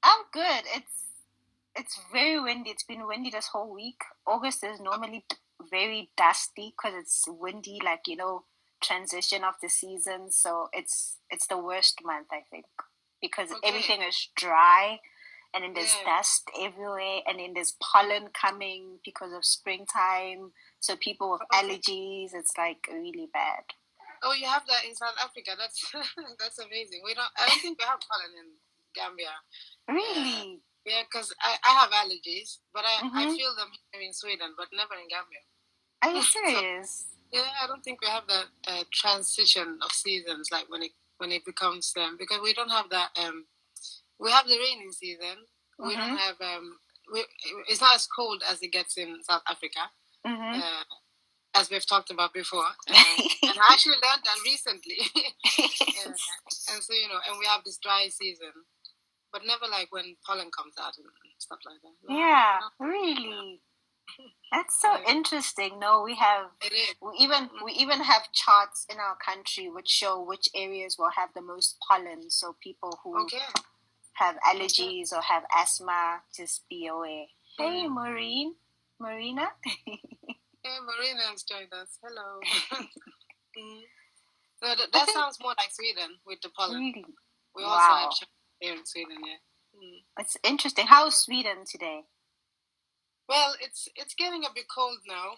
I'm good. It's very windy. It's been windy this whole week. August is normally very dusty because it's windy, like transition of the season. So it's the worst month, I think, because Okay. everything is dry, and then there's Yeah. dust everywhere, and then there's pollen coming because of springtime. So people with Okay. allergies, it's like really bad. Oh, you have that in South Africa. That's that's amazing. We don't. I don't think we have pollen in Gambia. Really? Yeah, because I have allergies, but I Mm-hmm. feel them here in Sweden, but never in Gambia. Are you So serious? yeah, I don't think we have that transition of seasons, like when it becomes because we don't have that. We have the rainy season. We Mm-hmm. don't have we, it's not as cold as it gets in South Africa. Mm-hmm. As we've talked about before, and I actually learned that recently. And so and we have this dry season, but never like when pollen comes out and stuff like that. No, Yeah, no. really. That's so interesting. No, we have It is. we even have charts in our country which show which areas will have the most pollen. So people who Okay. have allergies or have asthma, just be aware. Hey, Marina. Hey, Marina has joined us. Hello. So that sounds more like Sweden with the pollen. Really? We also have here in Sweden, yeah. It's interesting. How's Sweden today? Well, it's getting a bit cold now.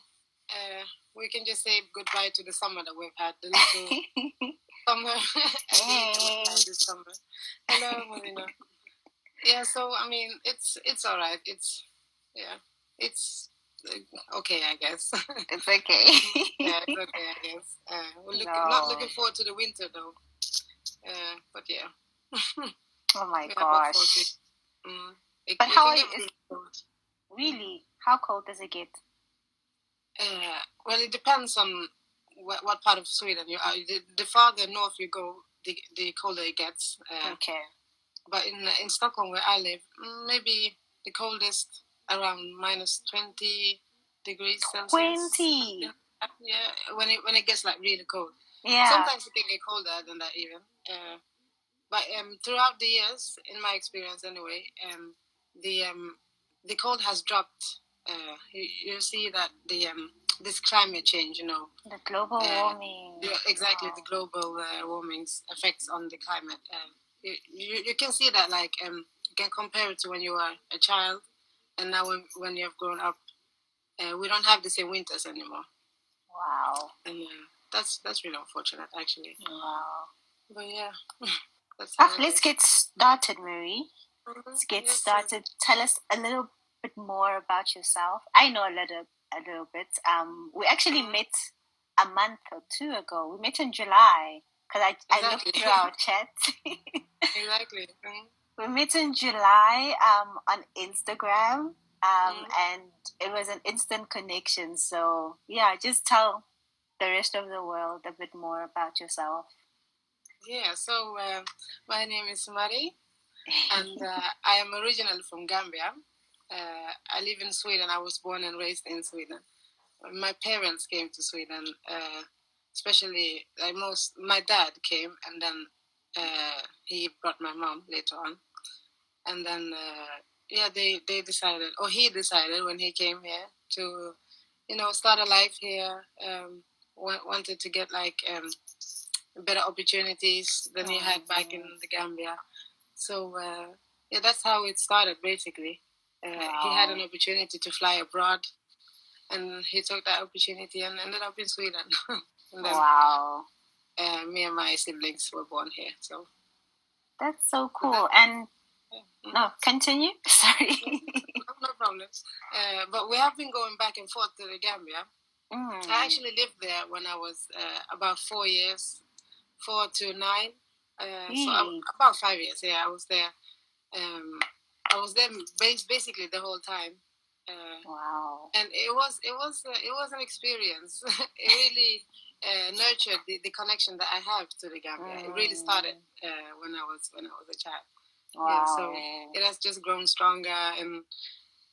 We can just say goodbye to the summer that we've had. The little summer this summer. Hello, Marina. Yeah, so I mean, it's all right. It's okay, I guess. It's okay. Yeah, it's okay, I guess. We're not looking forward to the winter though. But yeah. Oh my gosh. But how is really? How cold does it get? Well, it depends on what part of Sweden you are. The farther north you go, the colder it gets. Okay. But in Stockholm, where I live, maybe the coldest around minus 20 degrees Celsius. 20. Yeah, when it gets like really cold. Yeah. Sometimes it can get colder than that even. But throughout the years, in my experience anyway, the cold has dropped. You see that this climate change, the global warming. Exactly, the global warming's effects on the climate. You can see that, like, you can compare it to when you were a child, and now when you have grown up, we don't have the same winters anymore. Wow. And that's really unfortunate, actually. Wow. But yeah. Let's get started, Marie. Let's get started. Yes. Tell us a little bit more about yourself. I know a little bit. We actually met a month or two ago. We met in July because I looked through our chat. Exactly. We met in July on Instagram, and it was an instant connection. So yeah, just tell the rest of the world a bit more about yourself. Yeah, so my name is Marie, and I am originally from Gambia. I live in Sweden. I was born and raised in Sweden. My parents came to Sweden, especially my dad came, and then he brought my mom later on. And then, they decided, or he decided when he came here to, start a life here, wanted to get like better opportunities than he had back in the Gambia. So that's how it started basically. He had an opportunity to fly abroad, and he took that opportunity and ended up in Sweden. And then, me and my siblings were born here. So that's so cool. And no, continue. Sorry. No problem. But we have been going back and forth to the Gambia. I actually lived there when I was about 4 years. 4 to 9. So about 5 years. Yeah, I was there. I was there basically the whole time. Wow! And it was an experience. It really nurtured the connection that I have to the Gambia. It really started when I was a child. Wow! Yeah, so it has just grown stronger, and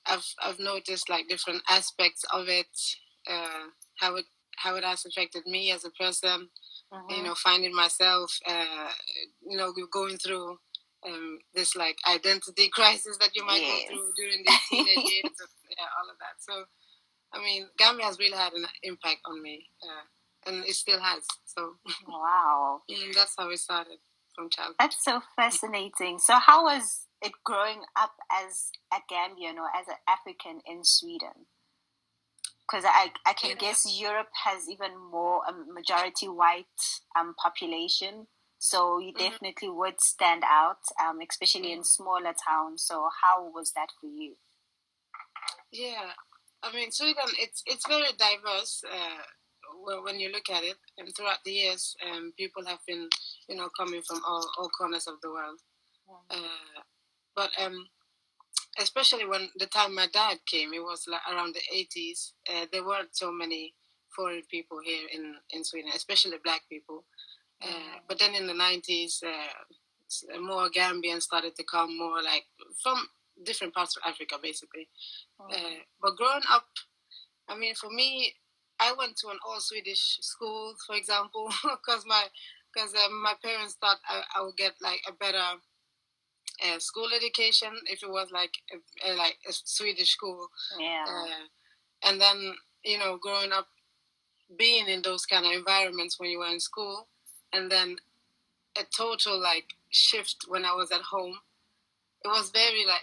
I've noticed like different aspects of it. How it has affected me as a person. Finding myself, going through this like identity crisis that you might go through during these teenage years, all of that. So, I mean, Gambia has really had an impact on me, and it still has. So, wow, that's how it started from childhood. That's so fascinating. So, how was it growing up as a Gambian or as an African in Sweden? Because I can guess Europe has even more a majority white population, so you definitely would stand out, especially in smaller towns. So how was that for you? Yeah, I mean Sweden, it's very diverse. When you look at it, and throughout the years, people have been, coming from all corners of the world. But especially when the time my dad came, it was like around the 80s. There weren't so many foreign people here in Sweden, especially black people. But then in the 90s, more Gambians started to come, more like from different parts of Africa, basically. But growing up, I mean, for me, I went to an all Swedish school, for example, because my parents thought I would get like a better school education if it was like a Swedish school. And then growing up, being in those kind of environments when you were in school, and then a total like shift when I was at home. It was very like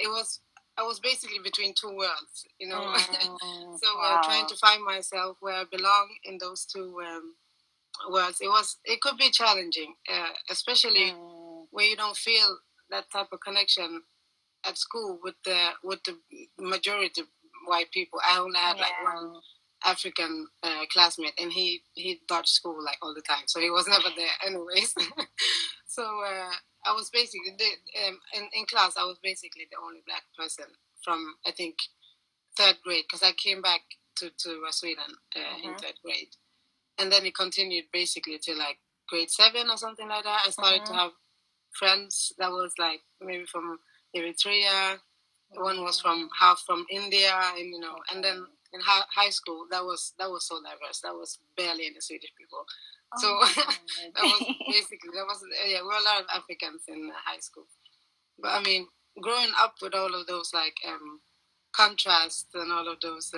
I was basically between two worlds, So trying to find myself where I belong in those two worlds. It could be challenging, especially when you don't feel that type of connection at school with the majority of white people. I only had like one African classmate, and he dodged school like all the time, so he was never there anyways. So I was basically in class. I was basically the only black person from, I think, third grade, because I came back to Sweden in third grade, and then it continued basically to like grade 7 or something like that. I started to have friends that was like maybe from Eritrea. One was half from India, and and then in high school that was so diverse. That was barely any Swedish people. So that was basically we were a lot of Africans in high school. But I mean, growing up with all of those like contrasts and all of those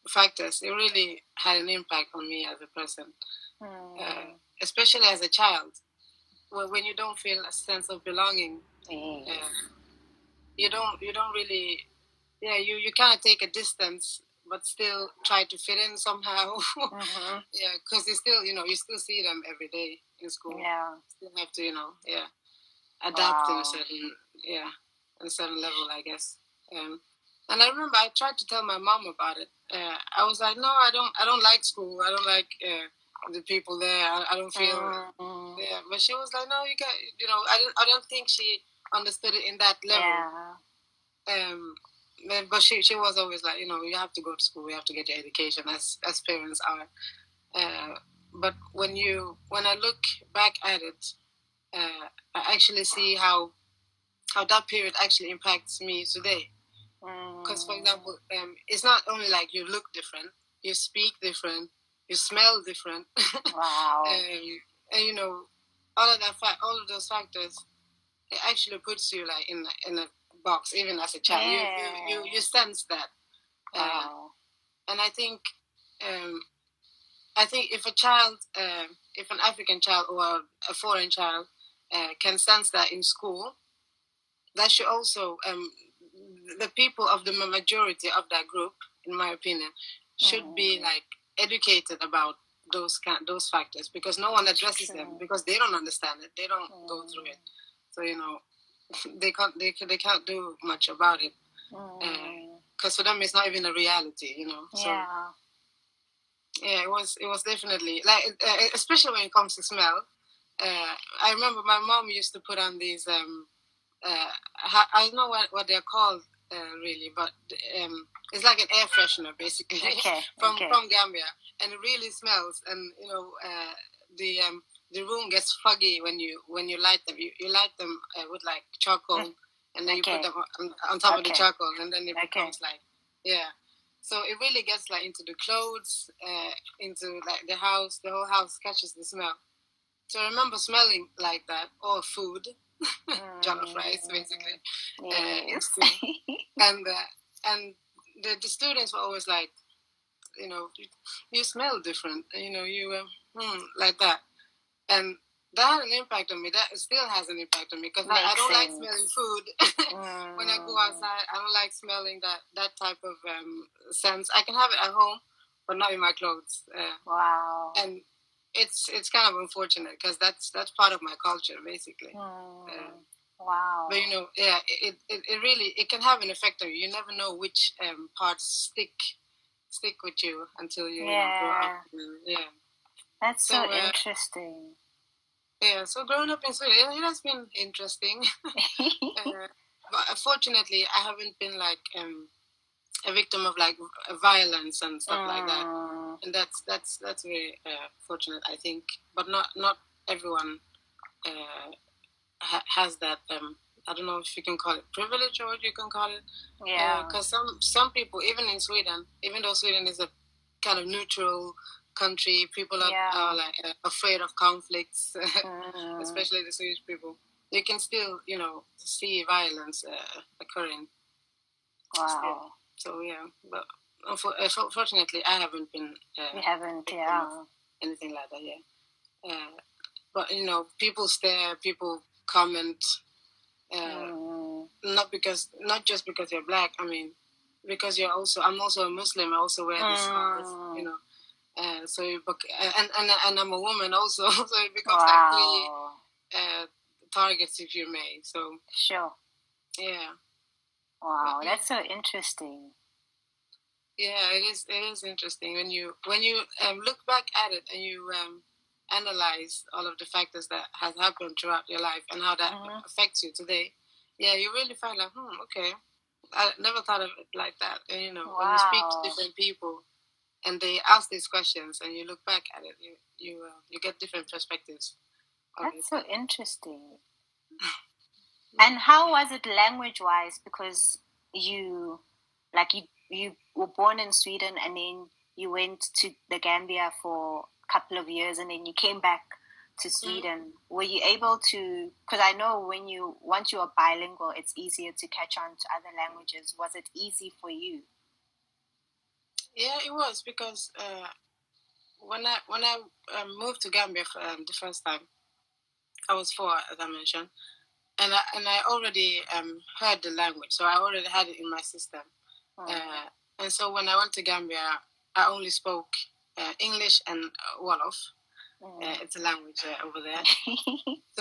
factors, it really had an impact on me as a person, especially as a child. When you don't feel a sense of belonging, you don't really, you kind of take a distance, but still try to fit in somehow. Yeah, because you still you see them every day in school. Yeah, still have to adapt in a certain level, I guess. And I remember I tried to tell my mom about it. I was like, no, I don't like school. I don't like the people there. I don't feel. Yeah, but she was like, no, you got. I don't think she understood it in that level. But she was always like, you have to go to school. You have to get your education, as parents are. But when I look back at it, I actually see how that period actually impacts me today. Because, for example, it's not only like you look different, you speak different, you smell different. Wow. And all of those factors, it actually puts you like in a box, even as a child. Yeah. You sense that. Wow. And I think if a child, if an African child or a foreign child can sense that in school, that should also the people of the majority of that group, in my opinion, should be like educated about those factors, because no one addresses them, because they don't understand it, they don't go through it, so they can't do much about it, because for them it's not even a reality, So yeah, it was definitely like especially when it comes to smell. I remember my mom used to put on these I don't know what they're called really, but it's like an air freshener basically. From Gambia, and it really smells, and the room gets foggy when you light them. You light them with like charcoal, and then you put them on top of the charcoal, and then it becomes like so it really gets like into the clothes, into like the house. The whole house catches the smell. So I remember smelling like that, or food, jollof rice, basically, in school. And the students were always like, you smell different, you like that. And that had an impact on me. That still has an impact on me because I don't like smelling food. When I go outside, I don't like smelling that type of scents. I can have it at home, but not in my clothes. Wow. And it's kind of unfortunate because that's part of my culture, basically. Wow. But it really can have an effect on you. You never know which parts stick with you until you grow up. Yeah. That's so interesting. Yeah, so growing up in Sweden, it has been interesting. But unfortunately, I haven't been like a victim of like violence and stuff like that, and that's very fortunate, I think. But not everyone has that. I don't know if you can call it privilege or what you can call it. Yeah. Because some people, even in Sweden, even though Sweden is a kind of neutral country, people are like afraid of conflicts, especially the Swedish people. You can still, see violence occurring. Wow. Still. So yeah, but unfortunately, I haven't been. You haven't, anything like that, yeah. But people stare, people comment. Not just because you're black. I mean, because I'm also a Muslim. I also wear this scarf, so and I'm a woman also, so it becomes like three targets, if you may. So sure. Yeah. Wow, that's so interesting. Yeah, it is. It is interesting when you look back at it and you analyze all of the factors that has happened throughout your life and how that affects you today. Yeah, you really find like, okay, I never thought of it like that. And when you speak to different people and they ask these questions and you look back at it, you get different perspectives. That's so interesting. And how was it language-wise? Because you were born in Sweden and then you went to the Gambia for a couple of years and then you came back to Sweden. Were you able to? Because I know once you are bilingual, it's easier to catch on to other languages. Was it easy for you? Yeah, it was because when I moved to Gambia for the first time, I was 4, as I mentioned, and I already heard the language, so I already had it in my system. And so when I went to Gambia, I only spoke English and Wolof. It's a language over there.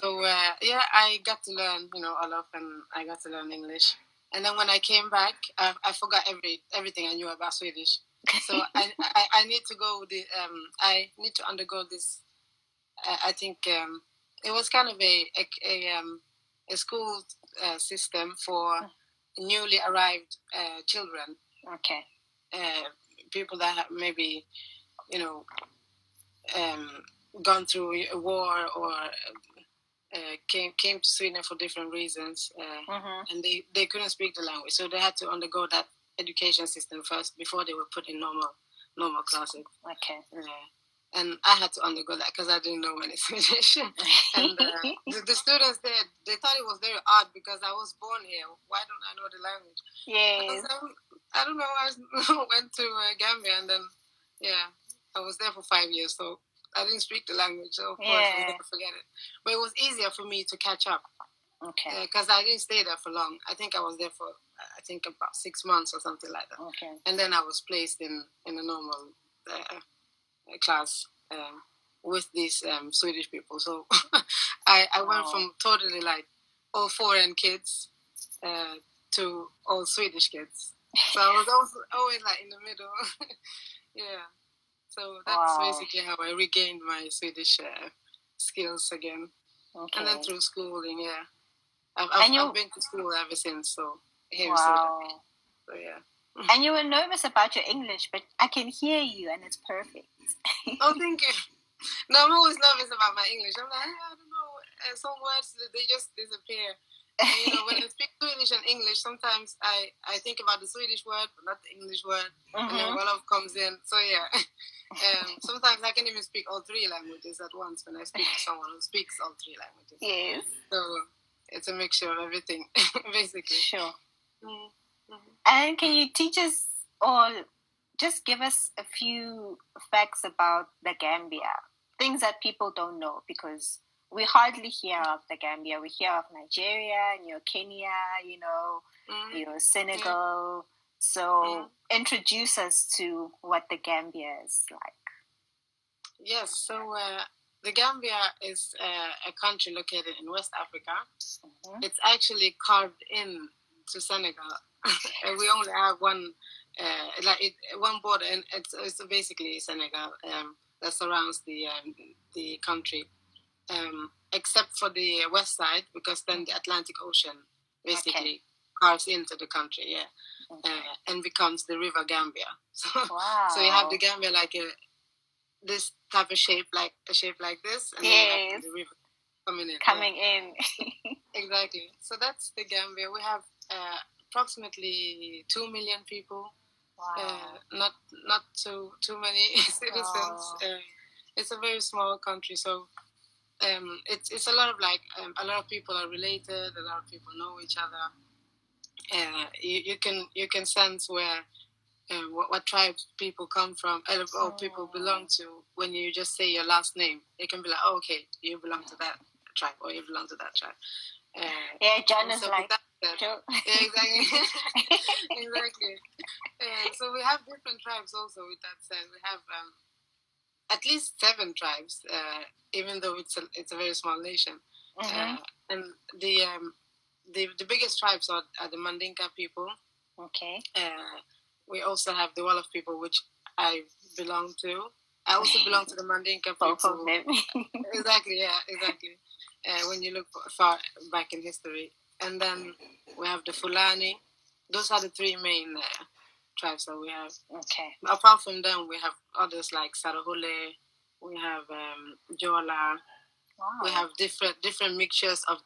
So I got to learn Wolof, and I got to learn English. And then when I came back, I forgot everything I knew about Swedish. So I need to go I need to undergo this. I think it was kind of a school system for newly arrived children. Okay. People that have maybe gone through a war or came to Sweden for different reasons, and they couldn't speak the language, so they had to undergo that education system first before they were put in normal classes. Okay. And I had to undergo that because I didn't know any Swedish. And the students there, they thought it was very odd because I was born here. Why don't I know the language? Yes. I don't know. I went to Gambia, and then I was there for 5 years, so I didn't speak the language. So of course I never forget it. But it was easier for me to catch up. Okay. Because I didn't stay there for long. I think I was there for about 6 months or something like that. Okay. And then I was placed in a normal class with these Swedish people. So I went from totally like all foreign kids to all Swedish kids. So I was always like in the middle. Yeah. So that's basically how I regained my Swedish skills again. Okay. And then through schooling, I've been to school ever since. So here in Sweden. So yeah. And you were nervous about your English, but I can hear you, and it's perfect. Oh, thank you. No, I'm always nervous about my English. I'm like, I don't know, some words they just disappear. And, when I speak Swedish and English, sometimes I think about the Swedish word, but not the English word, and then Wolof comes in. So yeah, Sometimes I can even speak all three languages at once when I speak to someone who speaks all three languages. Yes. So it's a mixture of everything, basically. Sure. And can you teach us or just give us a few facts about the Gambia? Things that people don't know, because we hardly hear of the Gambia. We hear of Nigeria, and Kenya, Senegal. So introduce us to what the Gambia is like. Yes, so the Gambia is a country located in West Africa. It's actually carved in to Senegal. We only have one border, and it's basically Senegal that surrounds the country, except for the west side, because then the Atlantic Ocean basically carves into the country, and becomes the River Gambia. So, so you have the Gambia like this type of shape, like a shape like this, and then you have the river coming in. Exactly. So that's the Gambia. We have approximately 2 million people. Wow. Not too many citizens. It's a very small country, so it's a lot of a lot of people are related. A lot of people know each other. You can sense where what tribes people come from, or people belong to. When you just say your last name, they can be like, "Oh, okay, you belong to that tribe, or you belong to that tribe." John is like, Joe. Yeah, exactly, exactly. So we have different tribes also. With that said, we have at least 7 tribes, even though it's a very small nation. And the biggest tribes are the Mandinka people. Okay. We also have the Wolof people, which I belong to. I also belong to the Mandinka people. Both of them. Exactly, yeah, exactly. When you look far back in history. And then we have the Fulani. Those are the 3 main tribes that we have. Okay. Apart from them, we have others like Sarahule. We have Jola. Wow. We have different mixtures of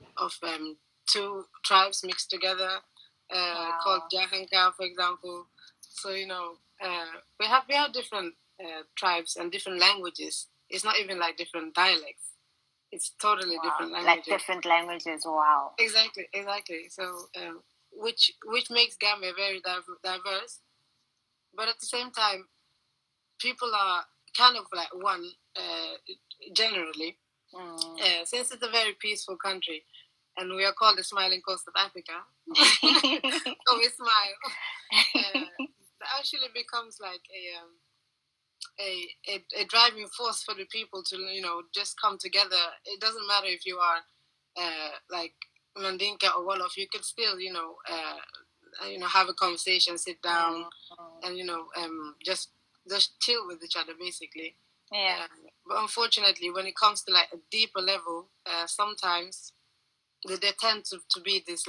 2 tribes mixed together, called Jahanka, for example. So we have different tribes and different languages. It's not even like different dialects. It's totally different languages. Like different languages. Wow. Exactly. So which makes Gambia very diverse, but at the same time, people are kind of like one generally. Since it's a very peaceful country, and we are called the Smiling Coast of Africa, so we smile. That actually becomes like a driving force for the people to just come together. It doesn't matter if you are like Mandinka or Wolof. You could still have a conversation, sit down, and just chill with each other, basically. Yeah. But unfortunately, when it comes to like a deeper level, sometimes there tend to be this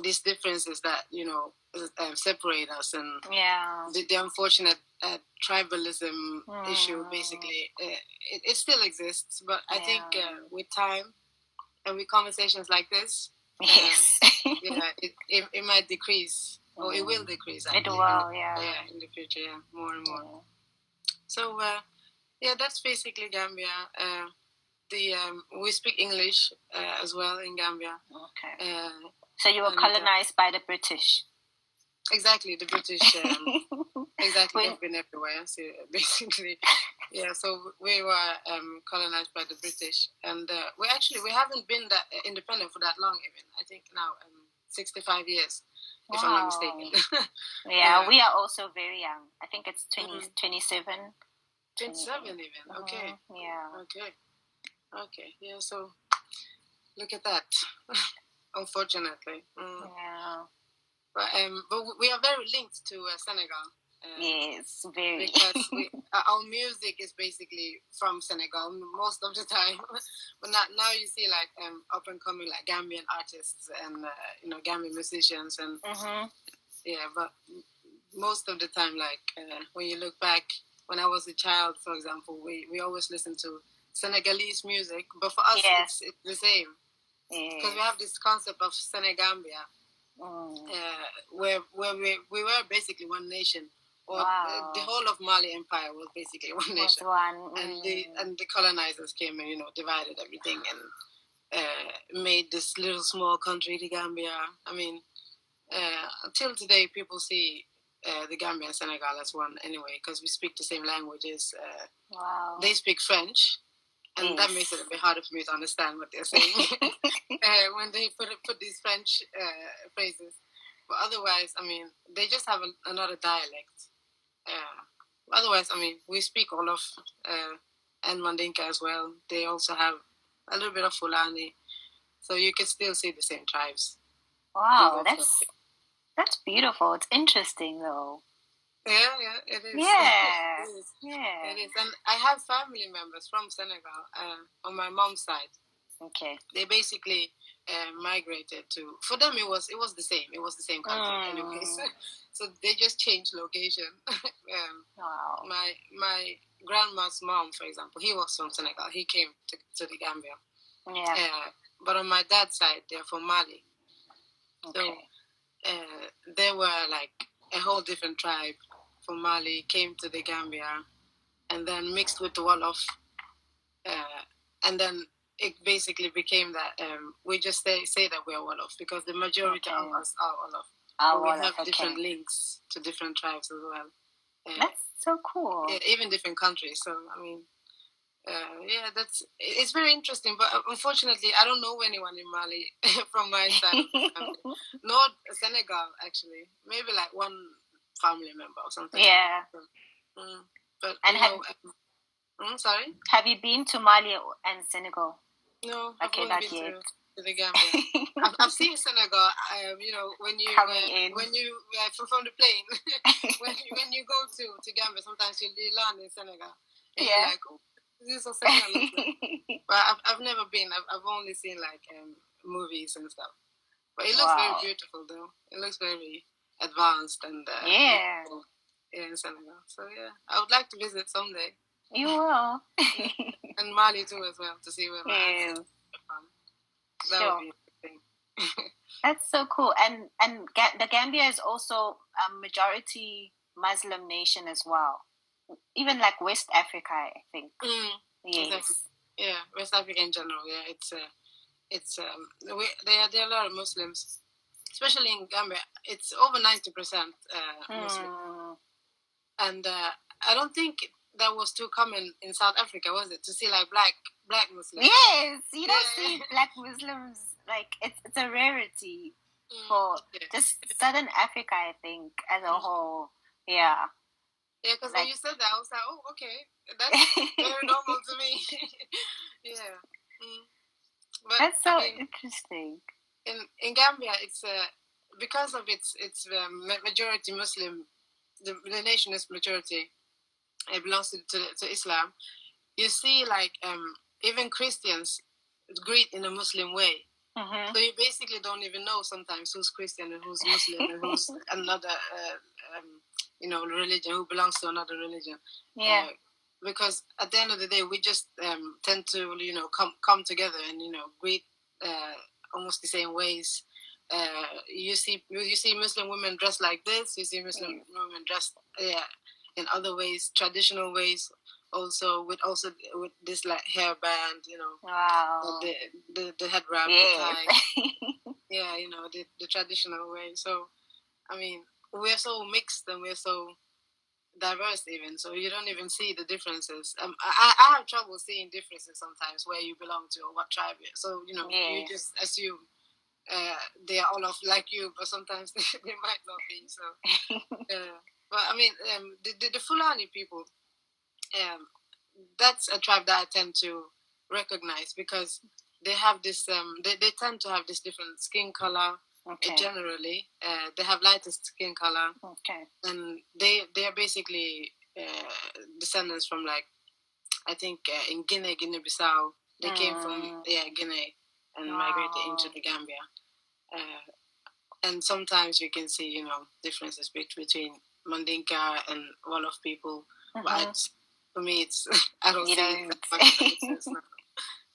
these differences that separate us, and the unfortunate tribalism issue. Basically, it still exists, but I think with time and with conversations like this, it might decrease, or it will decrease. It will, in the future, more and more. So. That's basically Gambia. We speak English as well in Gambia. Okay. So you were colonized by the British. Exactly, the British. Exactly, they've been everywhere. So basically, So we were colonized by the British, and we haven't been that independent for that long. Even I think now 65 years. If I'm not mistaken. We are also very young. I think it's 27. 27 even. Okay. Yeah. Okay. Yeah. So look at that. Unfortunately. Yeah. But we are very linked to Senegal. Yes, very. Because our music is basically from Senegal most of the time. But now you see like up and coming like Gambian artists and Gambian musicians and but most of the time when you look back. When I was a child, for example, we always listened to Senegalese music, but for us, it's the same. Because we have this concept of Senegambia, where we were basically one nation or the whole of Mali Empire was basically one nation. And the colonizers came and divided everything and made this little small country, the Gambia. I mean, until today, people see the Gambia and Senegal as one anyway, because we speak the same languages. They speak French, and that makes it a bit harder for me to understand what they're saying when they put these French phrases. But otherwise, I mean, they just have another dialect. Otherwise, I mean, we speak Wolof and Mandinka as well. They also have a little bit of Fulani, so you can still see the same tribes. Wow, that's beautiful. It's interesting, though. Yeah, it is. Yeah, it is. And I have family members from Senegal on my mom's side. Okay. They basically migrated to. For them, it was the same. It was the same country, anyways. So they just changed location. Wow. My grandma's mom, for example, he was from Senegal. He came to the Gambia. Yeah. But on my dad's side, they're from Mali. Okay. So they were like a whole different tribe from Mali, came to the Gambia, and then mixed with the Wolof, and then it basically became that we just say that we're Wolof because the majority of us are Wolof. We have different links to different tribes as well. That's so cool. Even different countries. So I mean, it's very interesting. But unfortunately, I don't know anyone in Mali from my side of the country. Nor Senegal, actually. Maybe like one family member or something. Yeah. But sorry. Have you been to Mali and Senegal? No, I've only been to the Gambia. I've seen Senegal. When you from the plane, when you go to Gambia, sometimes you land in Senegal. And you're like, oh, this is what Senegal looks like. But I've never been. I've only seen like movies and stuff. But it looks very beautiful, though. It looks very advanced and in Senegal. So yeah, I would like to visit someday. You will. And Mali too as well, to see where my ancestors are from. That would be interesting. That's so cool. And the Gambia is also a majority Muslim nation as well. Even like West Africa, I think. Yes. Exactly. Yeah, West Africa in general. Yeah, there are a lot of Muslims, especially in Gambia. It's over 90% Muslim, and I don't think that was too common in South Africa, was it? To see like black Muslims. Yes, you don't see black Muslims. Like it's a rarity for just Southern Africa, I think, as a whole. Yeah. Yeah, because when you said that, I was like, oh, okay, that's very normal to me. Yeah. But, that's so interesting. In Gambia, it's because of its majority Muslim. The nation is majority. It belongs to Islam. You see, like even Christians greet in a Muslim way. So you basically don't even know sometimes who's Christian and who's Muslim and who's another religion, who belongs to another religion. Yeah. Because at the end of the day, we just tend to come together and greet almost the same ways. You see Muslim women dressed like this. You see Muslim women dressed in other ways, traditional ways. Also with this like hairband, wow, the head wrap, the tie, the traditional way. So, I mean, we're so mixed and we're so diverse, even. So you don't even see the differences. I have trouble seeing differences sometimes where you belong to or what tribe. So you just assume they are all like you, but sometimes they might not be. So, but I mean, the Fulani people. That's a tribe that I tend to recognize because they have this. They tend to have this different skin color. Okay. Generally, they have lighter skin color. Okay. And they are basically descendants from like I think in Guinea-Bissau. They came from Guinea and migrated into the Gambia. And sometimes we can see differences between Mandinka and Wolof people, but. For me, it's I don't see it.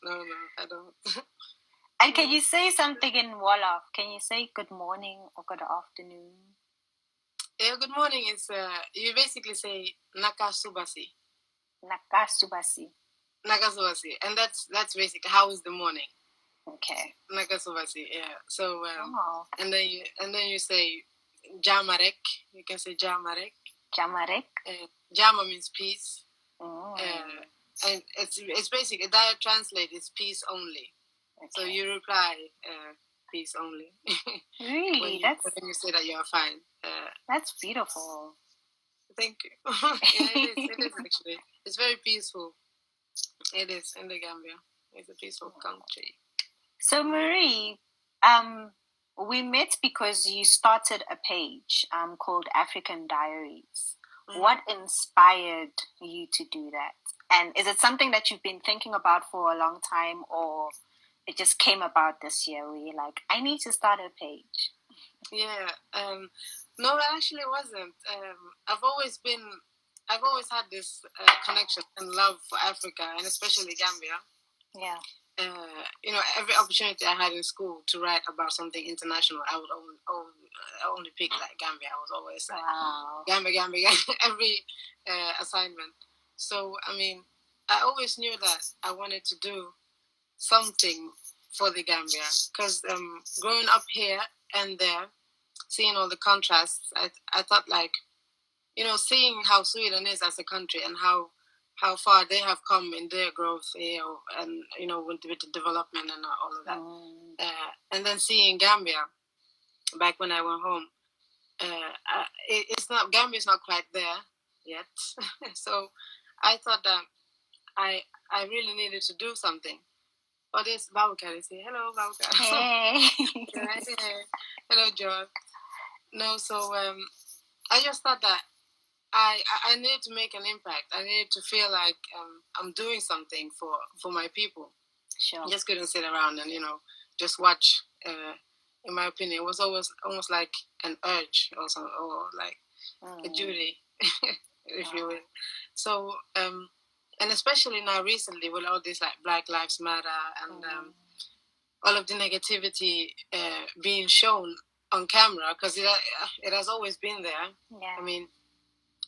No, I don't. And can you say something in Wolof? Can you say good morning or good afternoon? Yeah, good morning is you basically say nakasubasi. Nakasubasi. Nakasubasi, and that's basically how is the morning. Okay. Nakasubasi, yeah. So Oh. and then you say jamarek. You can say jamarek. Jamarek. Jama means peace. Oh. And it's basically that translate is peace only. Okay. So you reply peace only. Really? When you say that you're fine. That's beautiful. Thank you. Yeah, it is actually. It's very peaceful. It is in the Gambia. It's a peaceful country. So Marie, we met because you started a page called African Diaries. Mm-hmm. What inspired you to do that? And is it something that you've been thinking about for a long time, or it just came about this year where you're like, I need to start a page? Yeah. No, it actually wasn't. I've always had this connection and love for Africa, and especially Gambia. Yeah. Every opportunity I had in school to write about something international, I would only pick like Gambia. I was always like, wow. Gambia, every assignment. So, I mean, I always knew that I wanted to do something for the Gambia because growing up here and there, seeing all the contrasts, I thought like, seeing how Sweden is as a country and how far they have come in their growth, and with the development and all of that, and then seeing Gambia back when I went home, it's not Gambia's not quite there yet, so I thought that I really needed to do something. Oh, this Babukar is here. Hello, Babukar. Hey. Yeah. Hello, John. No, so I just thought that I needed to make an impact. I needed to feel like I'm doing something for my people. Sure. I just couldn't sit around and just watch. In my opinion, it was always almost like an urge or like a duty, if you will. So and especially now recently with all this like Black Lives Matter and all of the negativity being shown on camera, because it has always been there. Yeah. I mean,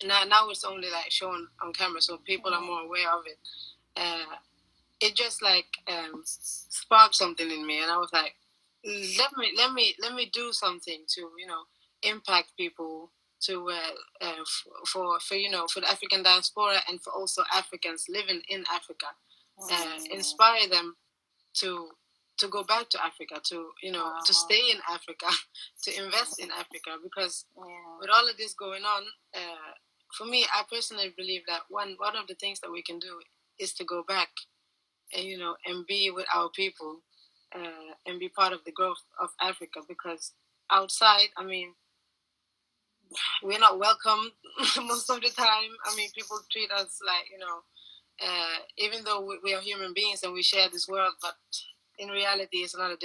now it's only like shown on camera, so people are more aware of it. It just like sparked something in me, and I was like, let me do something to impact people, to for the African diaspora and for also Africans living in Africa, inspire them to go back to Africa, to to stay in Africa, to invest in Africa, because with all of this going on, for me, I personally believe that one of the things that we can do is to go back and and be with our people, and be part of the growth of Africa, because outside, I mean, we're not welcome most of the time. I mean, people treat us like even though we are human beings and we share this world, but in reality, it's another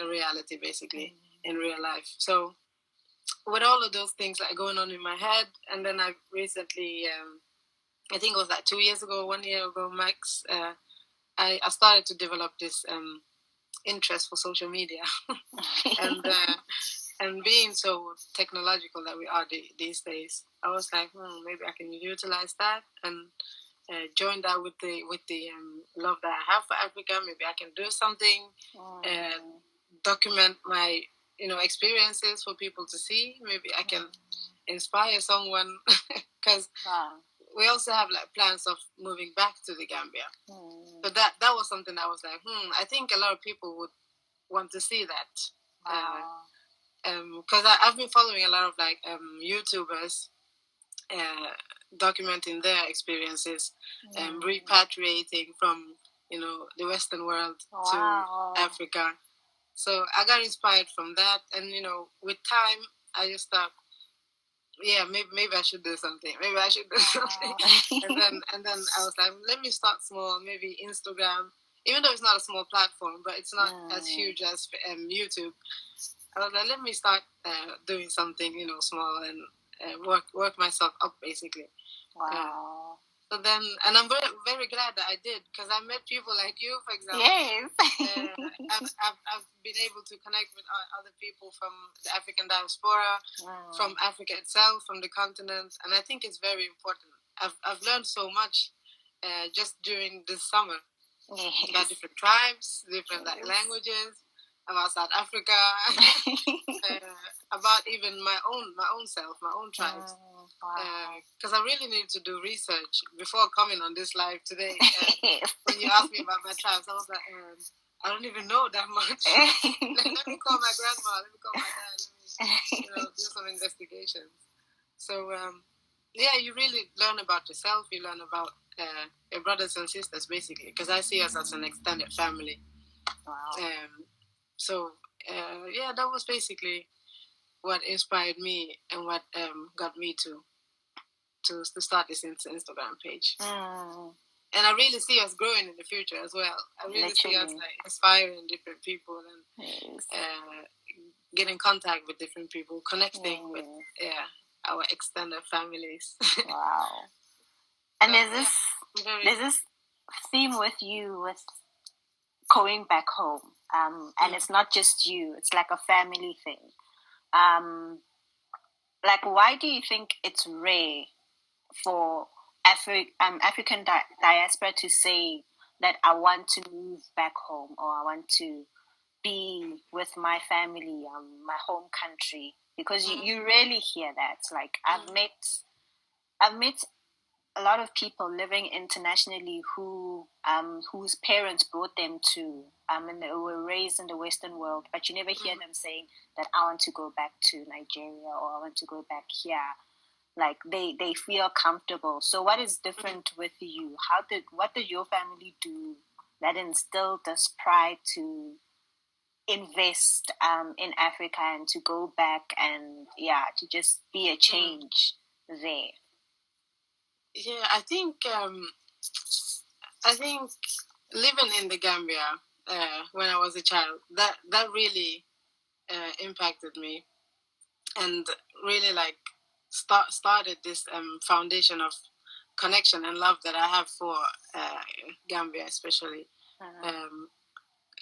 reality basically in real life. So with all of those things like going on in my head, and then I recently, I think it was like 2 years ago, 1 year ago max, I started to develop this interest for social media, and being so technological that we are these days, I was like, maybe I can utilize that and join that with the love that I have for Africa. Maybe I can do something, document my experiences for people to see. Maybe I can inspire someone, because we also have like plans of moving back to the Gambia. So that was something that I was like, I think a lot of people would want to see that. Because I've been following a lot of like YouTubers documenting their experiences and repatriating from the Western world to Africa. So I got inspired from that, and with time, I just thought, yeah, maybe I should do something. Maybe I should do something. and then I was like, let me start small. Maybe Instagram, even though it's not a small platform, but it's not as huge as YouTube. I was like, let me start doing something, small, and work myself up basically. Wow. So then, and I'm very, very glad that I did, because I met people like you, for example. Yes. I've been able to connect with other people from the African diaspora, from Africa itself, from the continent, and I think it's very important. I've learned so much just during this summer. Yes. About different tribes, different languages, about South Africa, about even my own self, my own tribes. Because I really need to do research before coming on this live today. When you asked me about my tribes, I was like, I don't even know that much. Let me call my grandma. Let me call my dad. Let me, do some investigations. So, yeah, you really learn about yourself. You learn about your brothers and sisters, basically, because I see us as an extended family. Wow. So, yeah, that was basically what inspired me and what got me to start this Instagram page. And I really see us growing in the future as well. I really see us like inspiring different people and get in contact with different people, connecting with our extended families. Wow. And there's this theme with you with going back home. And it's not just you, it's like a family thing. Like, why do you think it's rare for African diaspora to say that I want to move back home, or I want to be with my family, my home country? Because you rarely hear that. Like, I've met a lot of people living internationally whose parents brought them to and they were raised in the Western world, but you never hear them saying that I want to go back to Nigeria, or I want to go back here. Like, they feel comfortable. So what is different with you? What did your family do that instilled this pride to invest in Africa and to go back and to just be a change there? Yeah, I think living in the Gambia when I was a child, that really impacted me, and really like started this foundation of connection and love that I have for Gambia, especially.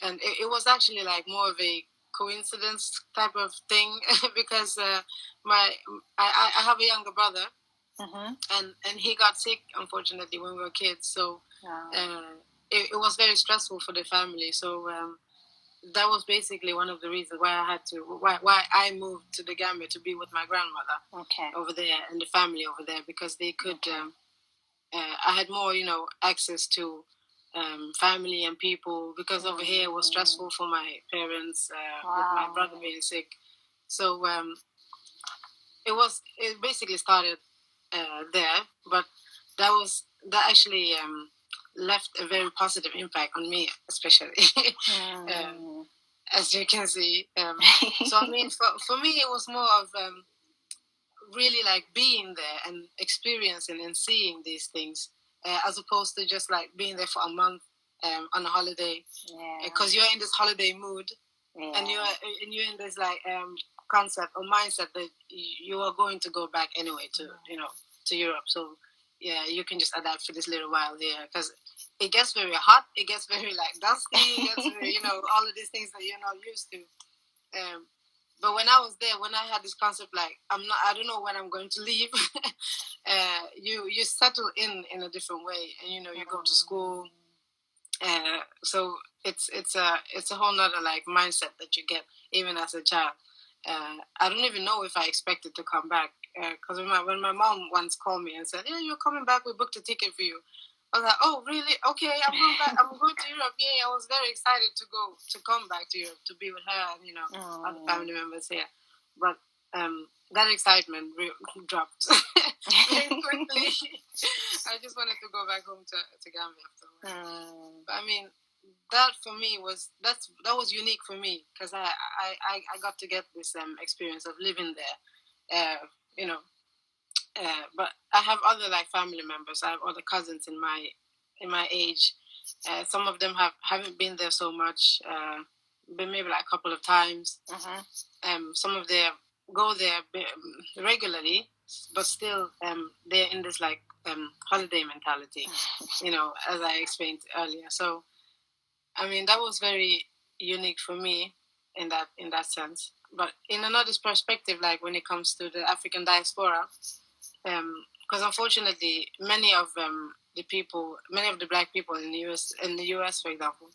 And it was actually like more of a coincidence type of thing because I have a younger brother. And he got sick, unfortunately, when we were kids. So it was very stressful for the family. So that was basically one of the reasons why I moved to the Gambia to be with my grandmother over there and the family over there, because they could. I had more, access to family and people, because over here it was stressful for my parents with my brother being sick. So it basically started there, but that actually left a very positive impact on me, especially as you can see. So I mean, for me, it was more of really like being there and experiencing and seeing these things, as opposed to just like being there for a month on a holiday, because you're in this holiday mood, and you're in this like concept or mindset that you are going to go back anyway to Europe. So yeah, you can just adapt for this little while here, because it gets very hot, it gets very like dusty, it gets very, all of these things that you're not used to. But when I was there, when I had this concept like I don't know when I'm going to leave, you settle in a different way, and you go to school. So it's a whole nother like mindset that you get even as a child. I don't even know if I expected to come back, because when my mom once called me and said, "Yeah, you're coming back. We booked a ticket for you." I was like, "Oh, really? Okay, I'm going back. I'm going to Europe." Yeah, I was very excited to come back to Europe to be with her and other family members here. But that excitement dropped very quickly. I just wanted to go back home to Gambia after. But I mean, that for me that was unique for me, because I got to get this experience of living there, but I have other like family members. I have other cousins in my age. Some of them haven't been there so much, been maybe like a couple of times. Some of them go there regularly. but still they're in this like holiday mentality, as I explained earlier. So I mean that was very unique for me in that sense. But in another perspective, like when it comes to the African diaspora, because unfortunately many of the black people in the US, for example,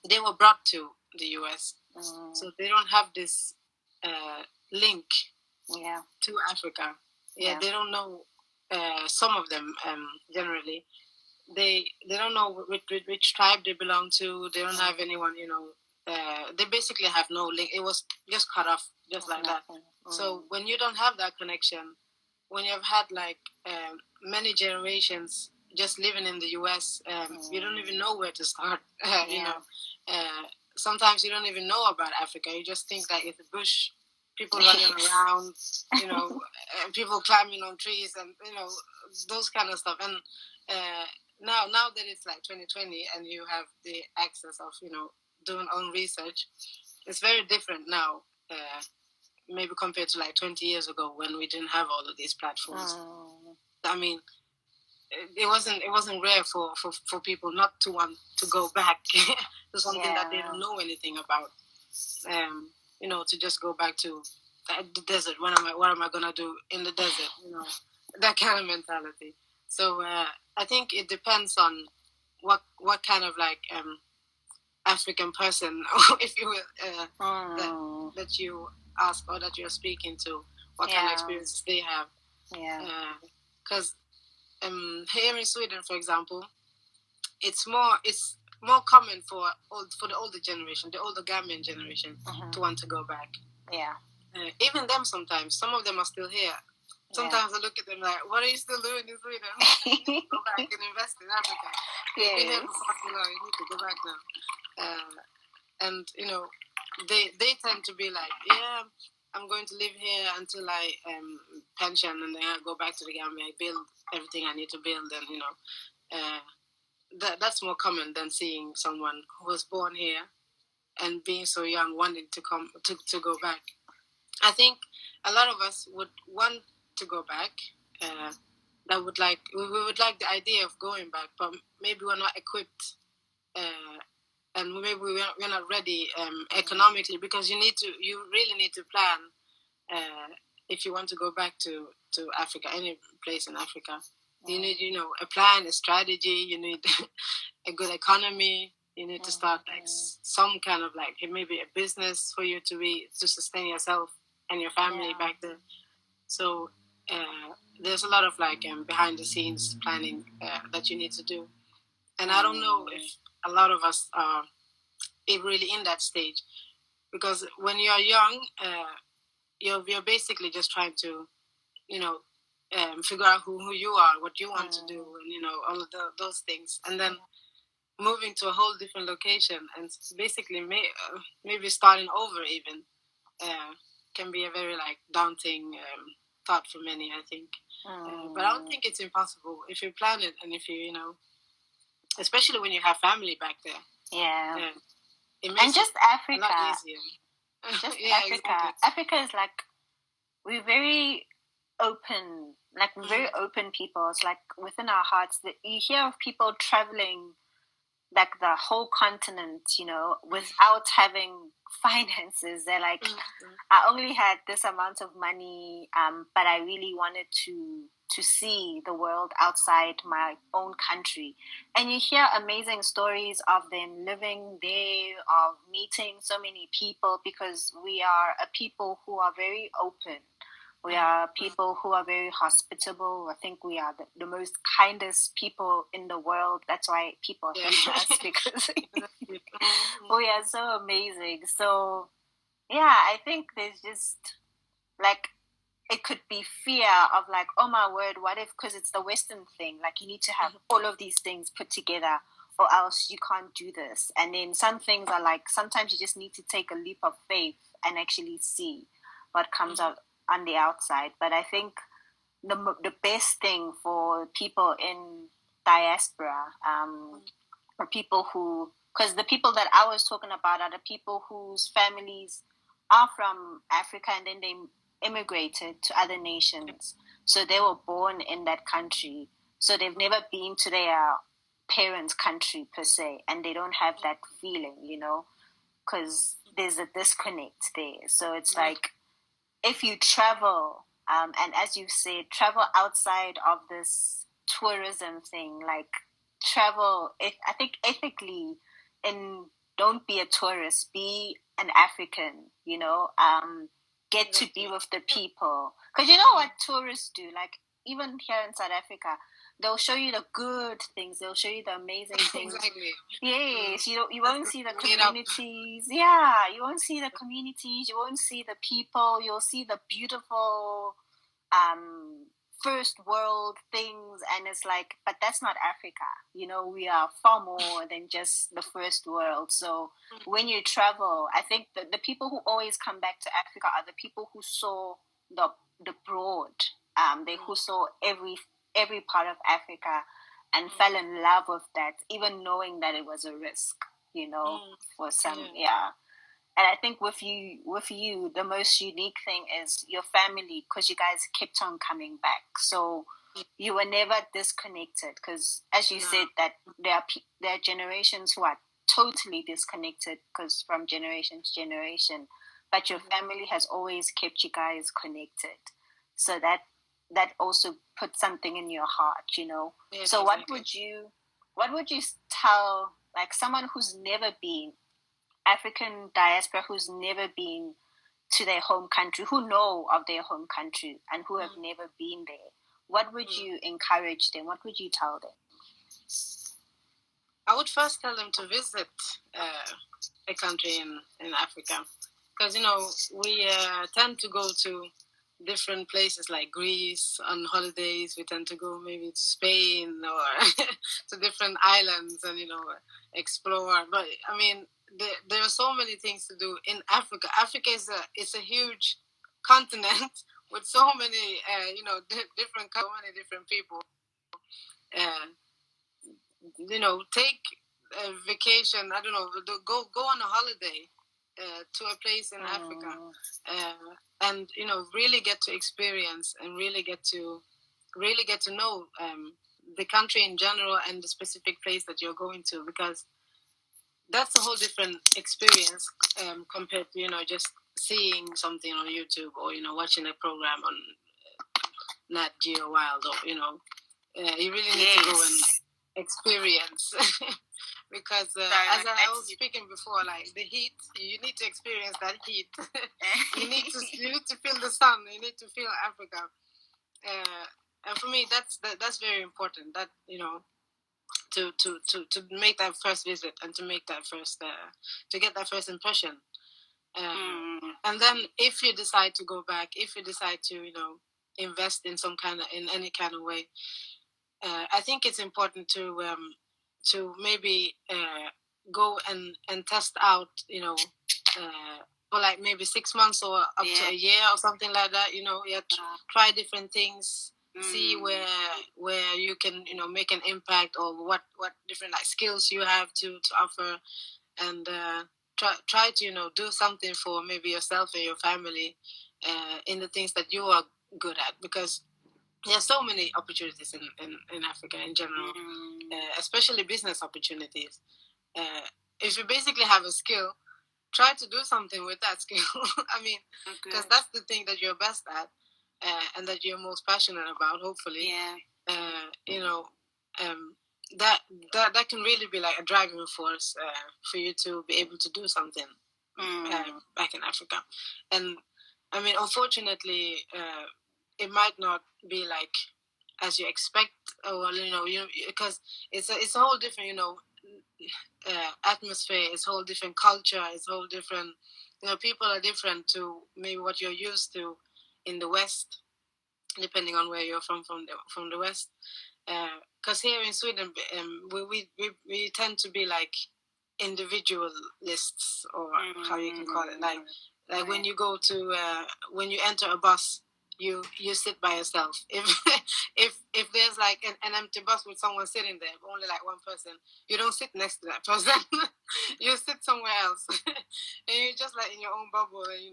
they were brought to the US, so they don't have this link to Africa. They don't know. Some of them generally they don't know which tribe they belong to. They don't have anyone. They basically have no link. It was just cut off, just like that. So when you don't have that connection, when you've had like many generations just living in the US, you don't even know where to start. Sometimes you don't even know about Africa. You just think that it's a bush, people running around, people climbing on trees, and those kind of stuff. And now that it's like 2020, and you have the access of doing own research, it's very different now. Maybe compared to like 20 years ago when we didn't have all of these platforms. I mean, it wasn't rare for people not to want to go back to something that they don't know anything about. To just go back to the desert. What am I gonna do in the desert? That kind of mentality. So I think it depends on what kind of like African person, if you will, that you ask or that you're speaking to, what kind of experiences they have. Because here in Sweden, for example, it's more common for the older generation, the older Gambian generation, to want to go back. Even them sometimes. Some of them are still here. Sometimes I look at them like, what are you still doing in Sweden? Go back and invest in Africa. You've been here for 40 years, you need to go back now. And they tend to be like, I'm going to live here until I pension, and then I go back to the Gambia. I build everything I need to build, and that's more common than seeing someone who was born here and being so young wanting to come to go back. I think a lot of us would want to go back. We would like the idea of going back, but maybe we're not equipped. And maybe we're not ready economically, because you really need to plan if you want to go back to Africa, any place in Africa. You need a plan, a strategy. You need a good economy. You need to start like some kind of like maybe a business for you to sustain yourself and your family back there. So there's a lot of like behind the scenes planning that you need to do, and I don't know if a lot of us are really in that stage, because when you're young, you're basically just trying to figure out who you are, what you want to do, and all of those things, and then moving to a whole different location and basically maybe starting over even can be a very like daunting thought for many, I think. But I don't think it's impossible if you plan it, and if you especially when you have family back there. It makes and just Africa. A lot easier. Just Africa. Exactly. Africa is like, we're very open. Like, we're very open people. It's like within our hearts that you hear of people traveling like the whole continent, without having finances. They're like, I only had this amount of money, but I really wanted to see the world outside my own country. And you hear amazing stories of them living there, of meeting so many people, because we are a people who are very open. We are people who are very hospitable. I think we are the most kindest people in the world. That's why people hate us, because we are so amazing. So, I think there's just like, it could be fear of like, oh my word, what if, because it's the Western thing, like you need to have all of these things put together or else you can't do this. And then some things are like, sometimes you just need to take a leap of faith and actually see what comes out on the outside. But I think the best thing for people in diaspora, or people who, because the people that I was talking about are the people whose families are from Africa and then they immigrated to other nations. So they were born in that country. So they've never been to their parents' country per se, and they don't have that feeling, because there's a disconnect there. So it's like if you travel, and as you said, travel outside of this tourism thing, like travel, I think ethically, and don't be a tourist, be an African, get to be with the people. Because you know what tourists do? Like, even here in South Africa, they'll show you the good things. They'll show you the amazing things. Exactly. Yes, you won't see the communities. Yeah, you won't see the communities. You won't see the people. You'll see the beautiful first world things, and it's like, but that's not Africa. We are far more than just the first world. So when you travel, I think the people who always come back to Africa are the people who saw the broad, they who saw every part of Africa and fell in love with that, even knowing that it was a risk, for some. Yeah. And I think with you, the most unique thing is your family, because you guys kept on coming back. So you were never disconnected, because as you said, that there are generations who are totally disconnected, because from generation to generation, but your family has always kept you guys connected. So that also put something in your heart, Yes, so exactly. what would you tell, like, someone who's never been African diaspora, who's never been to their home country, who know of their home country and who have never been there? What would you encourage them? What would you tell them? I would first tell them to visit a country in Africa, because we tend to go to different places like Greece on holidays. We tend to go maybe to Spain or to different islands and explore. But I mean, there are so many things to do in Africa. Africa is a huge continent with so many different, so many different people. Take a vacation. I don't know. Go on a holiday to a place in Africa, and really get to experience and really get to know the country in general and the specific place that you're going to, because that's a whole different experience compared to just seeing something on YouTube or watching a program on Nat Geo Wild, or you really need to go and experience. Because as I was speaking before, like the heat, you need to experience that heat. you need to feel the sun. You need to feel Africa. And for me, that's very important. That to make that first visit and to make that first to get that first impression. And then if you decide to go back, if you decide to invest in any kind of way, I think it's important to maybe go and test out, for like maybe 6 months or up to a year or something like that. Try different things, see where you can make an impact, or what different like skills you have to offer, and try to do something for maybe yourself and your family in the things that you are good at, because there's so many opportunities in Africa in general, especially business opportunities. If you basically have a skill, try to do something with that skill. I mean, because that's the thing that you're best at, and that you're most passionate about, hopefully. That can really be like a driving force for you to be able to do something back in Africa. And I mean, unfortunately, it might not be like as you expect, or because it's a whole different atmosphere, it's a whole different culture, it's a whole different people are different to maybe what you're used to in the West, depending on where you're from the West. Because here in Sweden, we tend to be like individualists, or how you can call it, like when you go to when you enter a bus, you sit by yourself. If there's like an empty bus with someone sitting there, only like one person, you don't sit next to that person. You sit somewhere else, and you're just like in your own bubble, and you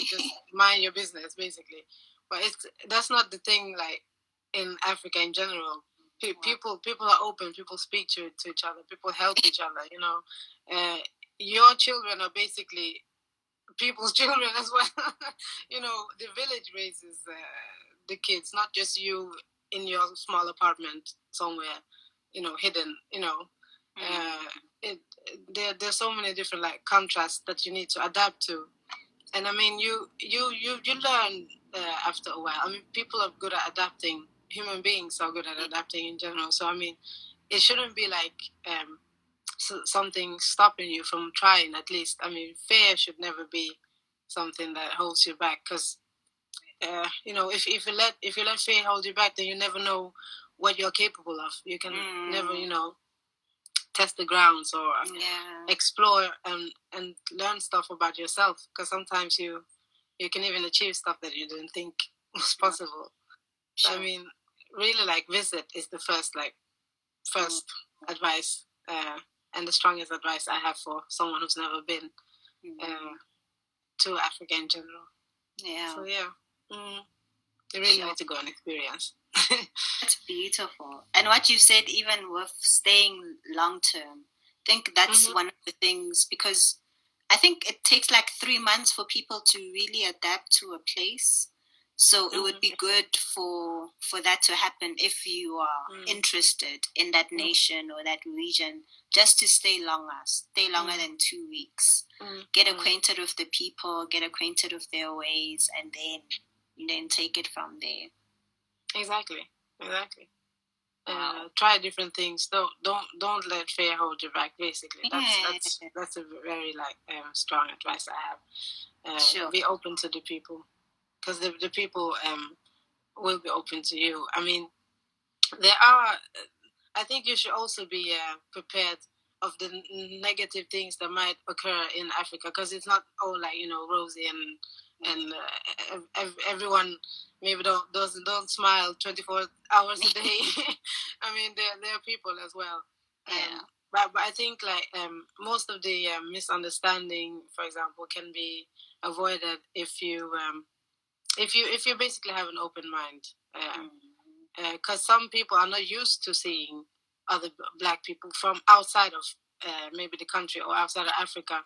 just mind your business basically. but that's not the thing. Like in Africa in general, people are open. People speak to each other. People help each other. Your children are basically people's children as well. The village raises the kids, not just you in your small apartment somewhere, hidden. There's so many different like contrasts that you need to adapt to, and I mean you learn after a while. I mean, people are good at adapting. Human beings are good at adapting in general. So I mean, it shouldn't be like something stopping you from trying. At least, I mean, fear should never be something that holds you back. Because if you let fear hold you back, then you never know what you're capable of. You can never test the grounds or explore and learn stuff about yourself. Because sometimes you can even achieve stuff that you didn't think was possible. Sure. So I mean, really, like visit is the first advice. And the strongest advice I have for someone who's never been to Africa in general. Yeah. So you really need to go and experience. That's beautiful. And what you said, even with staying long term, I think that's one of the things, because I think it takes like 3 months for people to really adapt to a place. So it would be good for that to happen if you are interested in that nation or that region, just to stay longer than 2 weeks. Get acquainted with the people, get acquainted with their ways, and then take it from there. Exactly. Try different things. Don't let fear hold you back. Basically, that's a very strong advice I have. Sure. Be open to the people, because the people will be open to you. I mean, I think you should also be prepared of the negative things that might occur in Africa, because it's not all rosy and everyone maybe don't smile 24 hours a day. I mean, there are people as well. But I think most of the misunderstanding, for example, can be avoided if you basically have an open mind. Because some people are not used to seeing other black people from outside of maybe the country or outside of Africa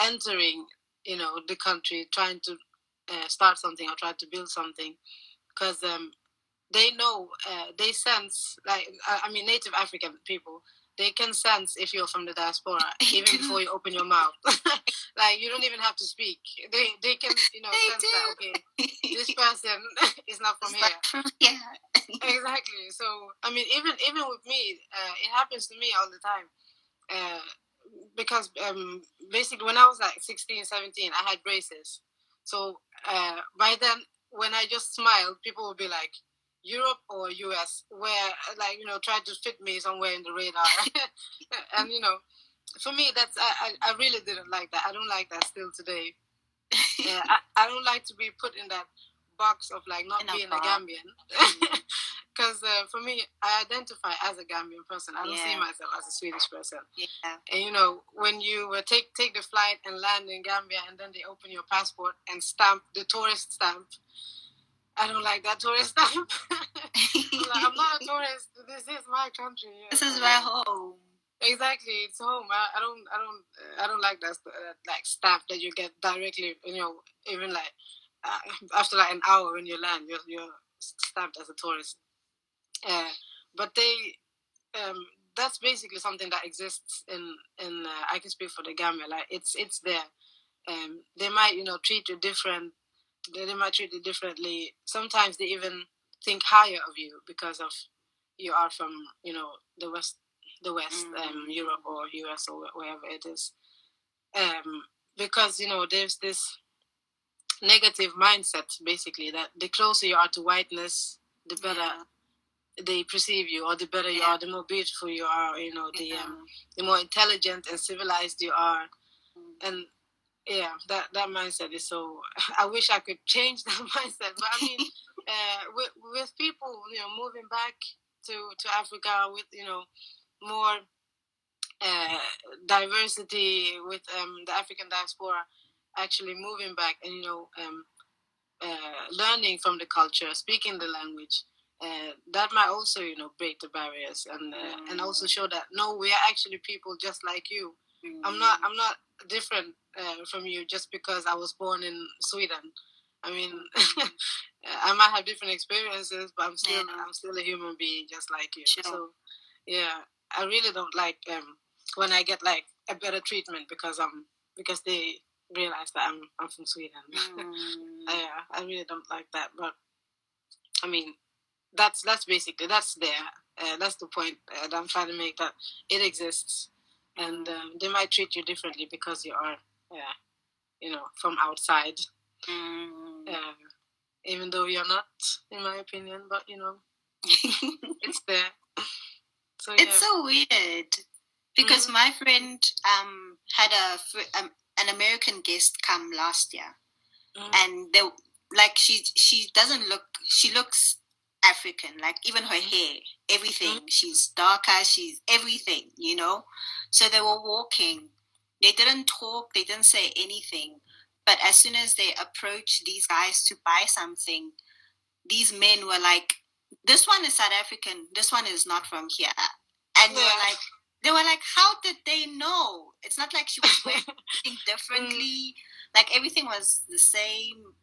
entering the country, trying to start something or try to build something, because they know, they sense, Native African people, they can sense if you're from the diaspora even before you open your mouth. Like, you don't even have to speak. They can sense that, okay, this person is not from here. Exactly. So I mean, even with me, it happens to me all the time. Because basically when I was like 16, 17, I had braces. So by then, when I just smiled, people would be like, Europe or US, where try to fit me somewhere in the radar. And for me, that's I really didn't like that. I don't like that still today. I don't like to be put in that box of not being a Gambian. Because for me, I identify as a Gambian person. I don't see myself as a Swedish person. Yeah. And when you take the flight and land in Gambia, and then they open your passport and stamp the tourist stamp, I don't like that tourist stamp. I'm not a tourist. This is my country. Yeah. This is my home. Exactly, it's home. I don't like that stamp that you get directly. Even after an hour when you land, you're stamped as a tourist. But that's basically something that exists in I can speak for the Gambia. It's there. They might treat you different. They might treat you differently. Sometimes they even think higher of you because of you are from the West, Europe or US or wherever it is. Because there's this negative mindset basically that the closer you are to whiteness, the better they perceive you, or the better you are, the more beautiful you are. The more intelligent and civilized you are, and that mindset is so. I wish I could change that mindset, but I mean, with people moving back to Africa with more diversity, with the African diaspora actually moving back, and learning from the culture, speaking the language. That might also, break the barriers and also show that no, we are actually people just like you. I'm not different from you just because I was born in Sweden. I mean, I might have different experiences, but I'm still a human being just like you. Sure. So, yeah, I really don't like when I get like a better treatment because they realize that I'm from Sweden. I really don't like that, but I mean that's basically that's there. That's the point that I'm trying to make, that it exists, and they might treat you differently because you are, from outside. Even though you're not, in my opinion, but it's there. So yeah. It's so weird because my friend had an American guest come last year, and they like she doesn't look, she looks African, like even her hair, everything. She's darker, she's everything, So they were walking. They didn't talk, they didn't say anything. But as soon as they approached these guys to buy something, these men were like, "This one is South African, this one is not from here." And they were like, how did they know? It's not like she was wearing anything differently. Like everything was the same.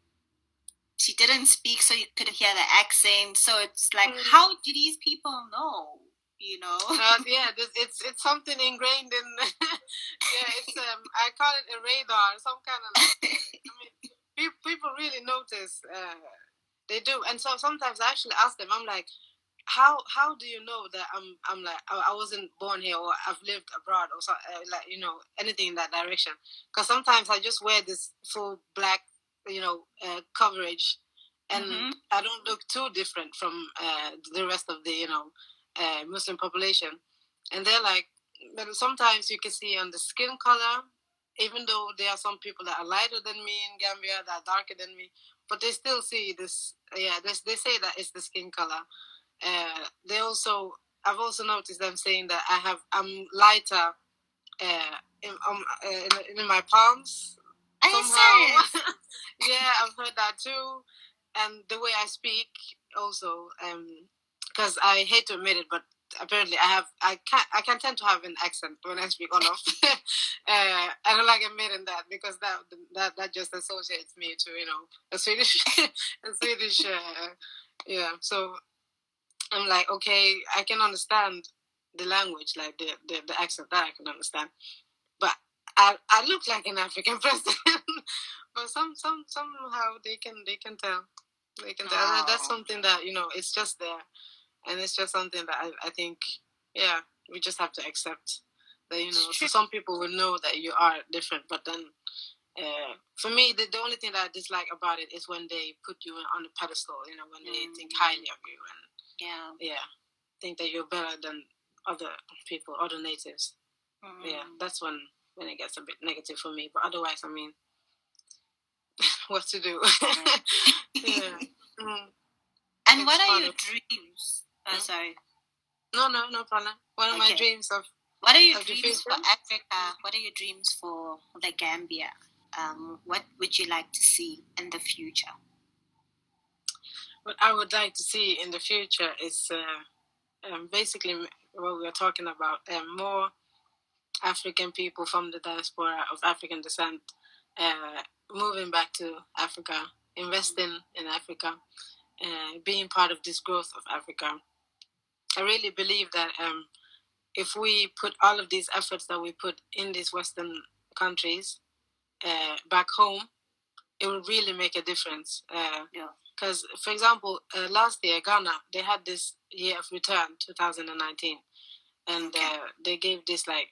She didn't speak, so you couldn't hear the accent. So it's like, how do these people know? Yeah, it's something ingrained in. Yeah, it's I call it a radar, some kind of like. I mean, people really notice. They do, and so sometimes I actually ask them. I'm like, how do you know that I'm like I wasn't born here, or I've lived abroad, or so, like anything in that direction? Because sometimes I just wear this full black coverage, and I don't look too different from the rest of the Muslim population, and they're like, but sometimes you can see on the skin color, even though there are some people that are lighter than me in Gambia, that are darker than me, but they still see this. Yeah, they say that it's the skin color. I've also noticed them saying that I'm lighter in my palms somehow. Yeah, I've heard that too, and the way I speak also, because I hate to admit it, but apparently I can tend to have an accent when I speak Wolof. I don't like admitting that because that just associates me to a Swedish a Swedish yeah. So I'm like, okay, I can understand the language, like the accent, that I can understand, but I look like an African person. But somehow they can tell. They can tell. And that's something that it's just there, and it's just something that I think, yeah, we just have to accept that so some people will know that you are different, but then for me the only thing that I dislike about it is when they put you on a pedestal, when they think highly of you, and think that you're better than other people, other natives. Yeah, that's when it gets a bit negative for me. But otherwise, I mean, what to do? Yeah. And it's what are your dreams? Sorry. No problem. What are my dreams of? What are your dreams for Africa? What are your dreams for the Gambia? What would you like to see in the future? What I would like to see in the future is basically what we are talking about. More African people from the diaspora of African descent moving back to Africa, investing in Africa, being part of this growth of Africa. I really believe that if we put all of these efforts that we put in these Western countries back home, it will really make a difference. Because, for example, last year, Ghana, they had this year of return, 2019, and they gave this like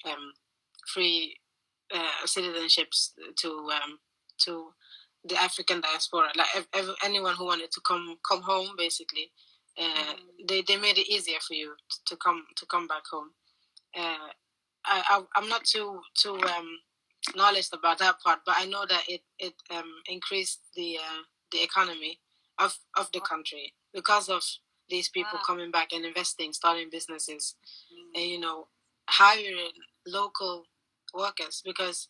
free citizenships to the African diaspora, like anyone who wanted to come home, basically. They made it easier for you to come back home. I'm not too knowledge about that part, but I know that it increased the economy of the country because of these people coming back and investing, starting businesses, and hiring local workers. Because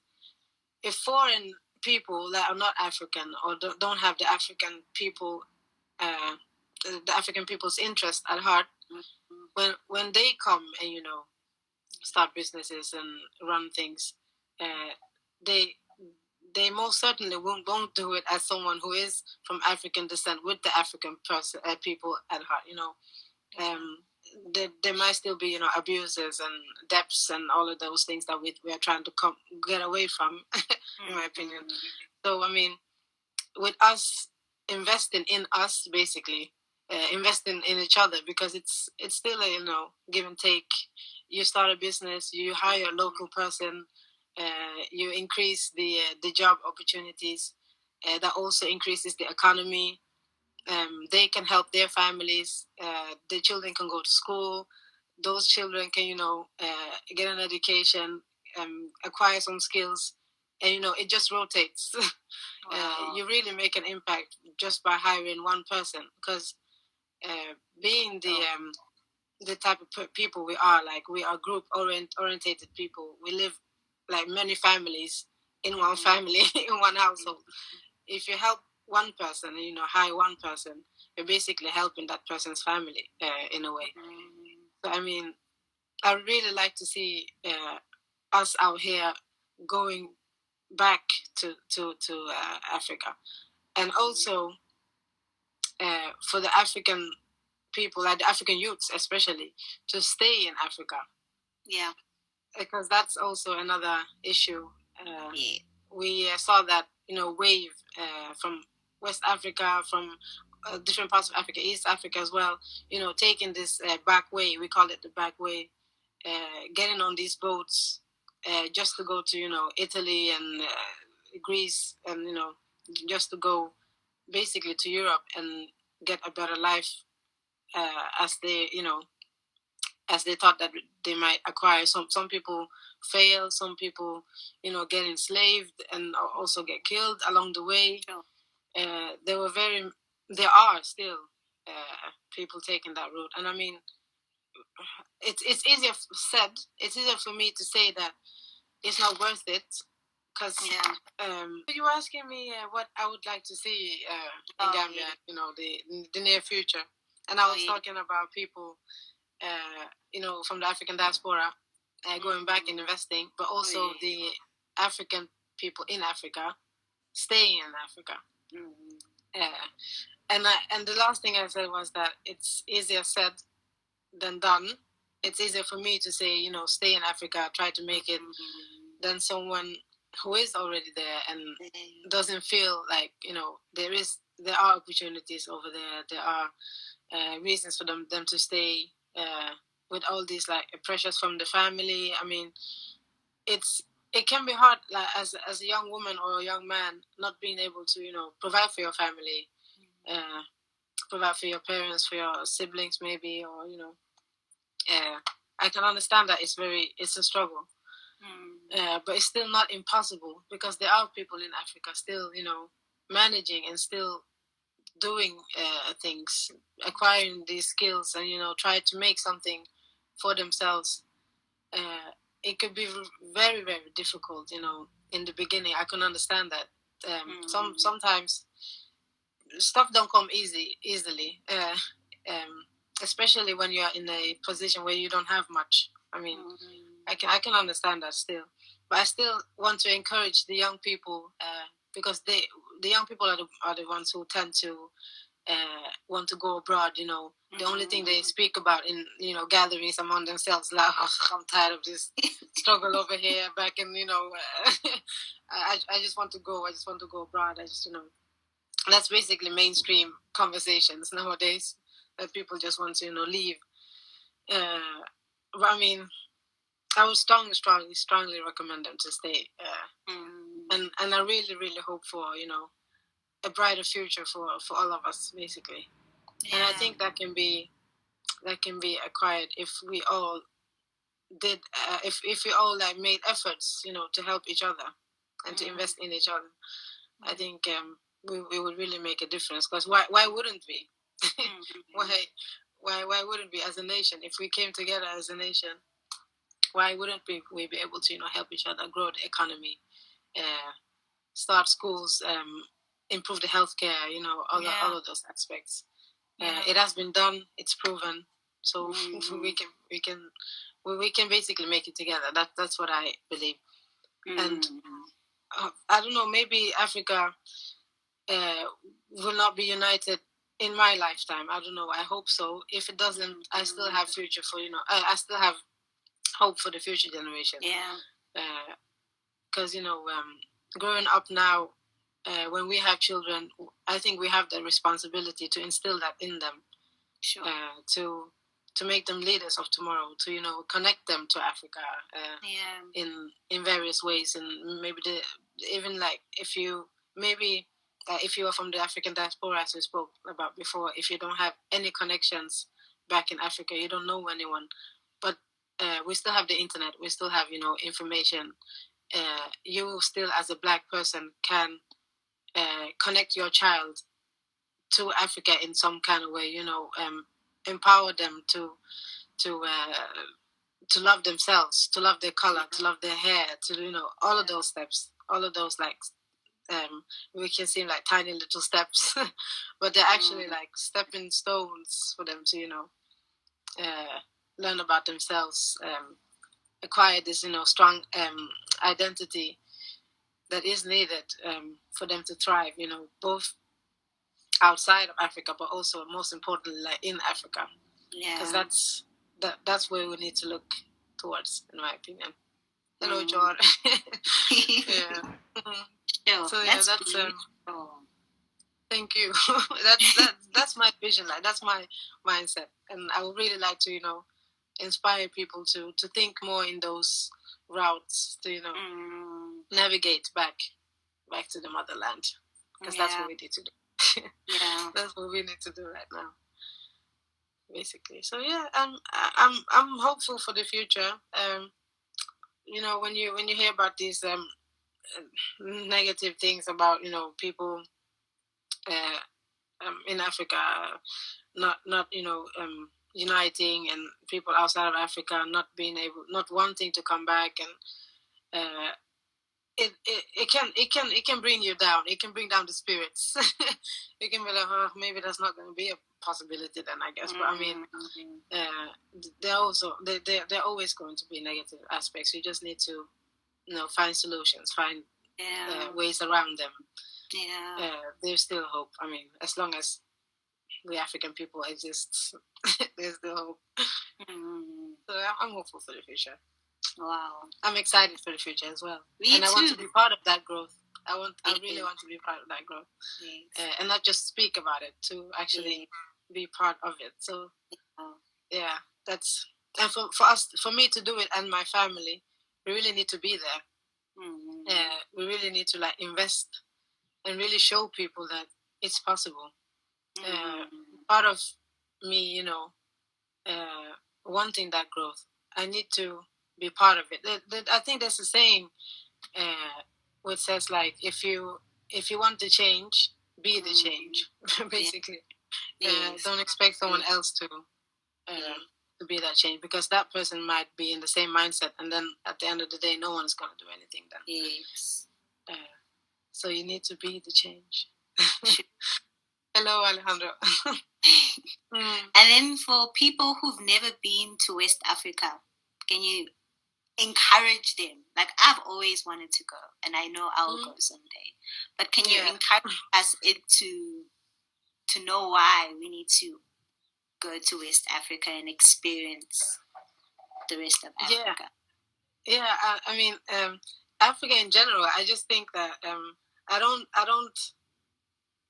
if foreign people that are not African or don't have the African people, the African people's interest at heart, when they come and start businesses and run things, they most certainly won't do it as someone who is from African descent with the African people at heart. There might still be abuses and debts and all of those things that we are trying to get away from, in my opinion. So I mean, with us investing in us, basically investing in each other, because it's still a give and take. You start a business, you hire a local person, you increase the job opportunities. That also increases the economy. They can help their families. The children can go to school. Those children can get an education, acquire some skills, and it just rotates. Wow. You really make an impact just by hiring one person, because being the type of people we are, like we are group orientated people. We live like many families in one family, in one household. If you help one person and hire one person, you're basically helping that person's family in a way. So I mean, I really like to see us out here going back to Africa, and also for the African people, like the African youths especially, to stay in Africa. Yeah, because that's also another issue. Yeah. We saw that wave from West Africa, from different parts of Africa, East Africa as well. Taking this back way, we call it the back way, getting on these boats just to go to Italy and Greece, and just to go basically to Europe and get a better life, as they thought that they might acquire. Some people fail, some people get enslaved and also get killed along the way. There are still people taking that route, and I mean, it's easier said. It's easier for me to say that it's not worth it, because you were asking me what I would like to see in Gambia, the near future, and I was talking about people, from the African diaspora going back and investing, but also the African people in Africa staying in Africa. And the last thing I said was that it's easier said than done. It's easier for me to say, stay in Africa, try to make it, than someone who is already there and doesn't feel like there are opportunities over there. There are reasons for them to stay with all these like pressures from the family. I mean, it can be hard, like as a young woman or a young man, not being able to provide for your family, provide for your parents, for your siblings maybe, or I can understand that it's a struggle. But it's still not impossible, because there are people in Africa still managing and still doing things, acquiring these skills, and try to make something for themselves. It could be very, very difficult in the beginning. I can understand that. Sometimes stuff don't come easily, especially when you're in a position where you don't have much. I mean, I can understand that still, but I still want to encourage the young people, because the young people are the ones who tend to want to go abroad. The only thing they speak about in gatherings among themselves, like, oh, I'm tired of this struggle over here back in I just want to go. I just want to go abroad. I just that's basically mainstream conversations nowadays, that people just want to leave. But I mean, I would strongly recommend them to stay, and I really, really hope for a brighter future for all of us, basically. And I think that can be acquired if we all did, if we all like made efforts, to help each other and to invest in each other. I think we would really make a difference. Because why wouldn't we? why wouldn't we, as a nation, if we came together as a nation? Why wouldn't we be able to help each other grow the economy, start schools, improve the healthcare, all of those aspects. It has been done. It's proven. So we can basically make it together. That's what I believe. And I don't know. Maybe Africa will not be united in my lifetime. I don't know. I hope so. If it doesn't, I still have future for I still have hope for the future generation. Yeah. Because growing up now, when we have children, I think we have the responsibility to instill that in them. Sure. To make them leaders of tomorrow, to connect them to Africa in various ways, and maybe even like if you are from the African diaspora, as we spoke about before, if you don't have any connections back in Africa, you don't know anyone, but we still have the internet, we still have information. You still, as a Black person, can connect your child to Africa in some kind of way, empower them to love themselves, to love their color, to love their hair, to all of those steps, all of those like we can seem like tiny little steps, but they're actually like stepping stones for them to learn about themselves, acquire this strong identity that is needed for them to thrive, both outside of Africa, but also most importantly, like in Africa, because that's where we need to look towards, in my opinion. Hello, George. Yeah. So yeah, that's thank you. That's my vision. Like that's my mindset, and I would really like to inspire people to think more in those routes, to navigate back to the motherland, because that's what we need to do. That's what we need to do right now, basically. So yeah, I'm hopeful for the future. When you hear about these negative things about people in Africa not uniting, and people outside of Africa not wanting to come back, and it can bring you down. It can bring down the spirits. You can be like, oh, maybe that's not going to be a possibility then, I guess. But I mean, they're always going to be negative aspects. You just need to find solutions, find ways around them. There's still hope. I mean, as long as the African people exist, there's still hope. So I'm hopeful for the future. Wow. I'm excited for the future as well. Me too. I want to be part of that growth. I really want to be part of that growth. Yes. And not just speak about it, to actually be part of it. So yeah, that's, and for me to do it, and my family, we really need to be there. We really need to like invest and really show people that it's possible. Part of me, wanting that growth, I need to be part of it. I think there's a saying which says like, if you want to change, be the change. Basically, don't expect someone else to be that change, because that person might be in the same mindset, and then at the end of the day, no one is going to do anything then. Yes. So you need to be the change. Hello, Alejandro. And then for people who've never been to West Africa, can you encourage them? Like, I've always wanted to go, and I know I'll go someday. But can you encourage us to know why we need to go to West Africa and experience the rest of Africa? Yeah. I mean, Africa in general. I just think that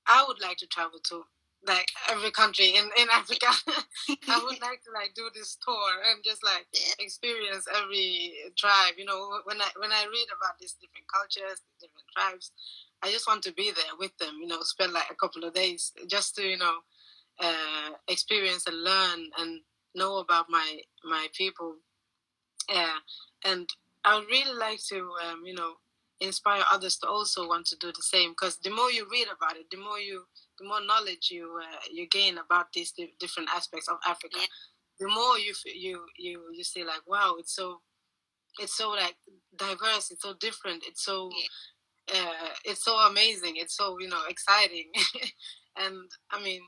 I would like to travel to like every country in Africa. I would like to like do this tour and just like experience every tribe. When I read about these different cultures, different tribes, I just want to be there with them. Spend like a couple of days just to experience and learn and know about my people. And I would really like to inspire others to also want to do the same, because the more you read about it, the more knowledge you gain about these different aspects of Africa, the more you say like, wow, it's so like diverse, it's so different, it's so it's so amazing. It's so exciting, and I mean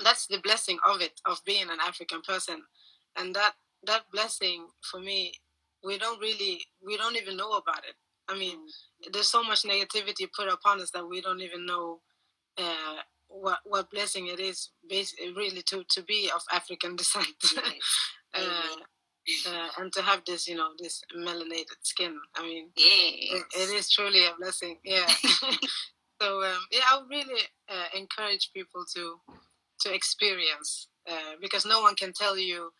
that's the blessing of it, of being an African person, and that blessing for me, we don't even know about it. I mean, there's so much negativity put upon us that we don't even know what blessing it is, really to be of African descent. And to have this, this melanated skin. I mean, it is truly a blessing. Yeah. So I would really encourage people to experience, because no one can tell you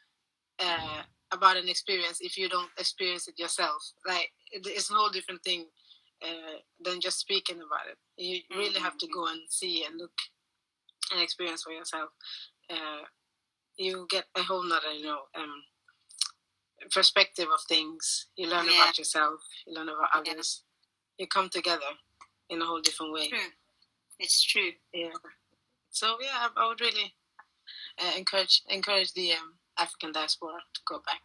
about an experience if you don't experience it yourself. Like it's a whole different thing than just speaking about it. You really have to go and see and look and experience for yourself. You get a whole nother, perspective of things. You learn about yourself. You learn about others. You come together in a whole different way. True. It's true. Yeah. So yeah, I would really encourage the African diaspora to go back,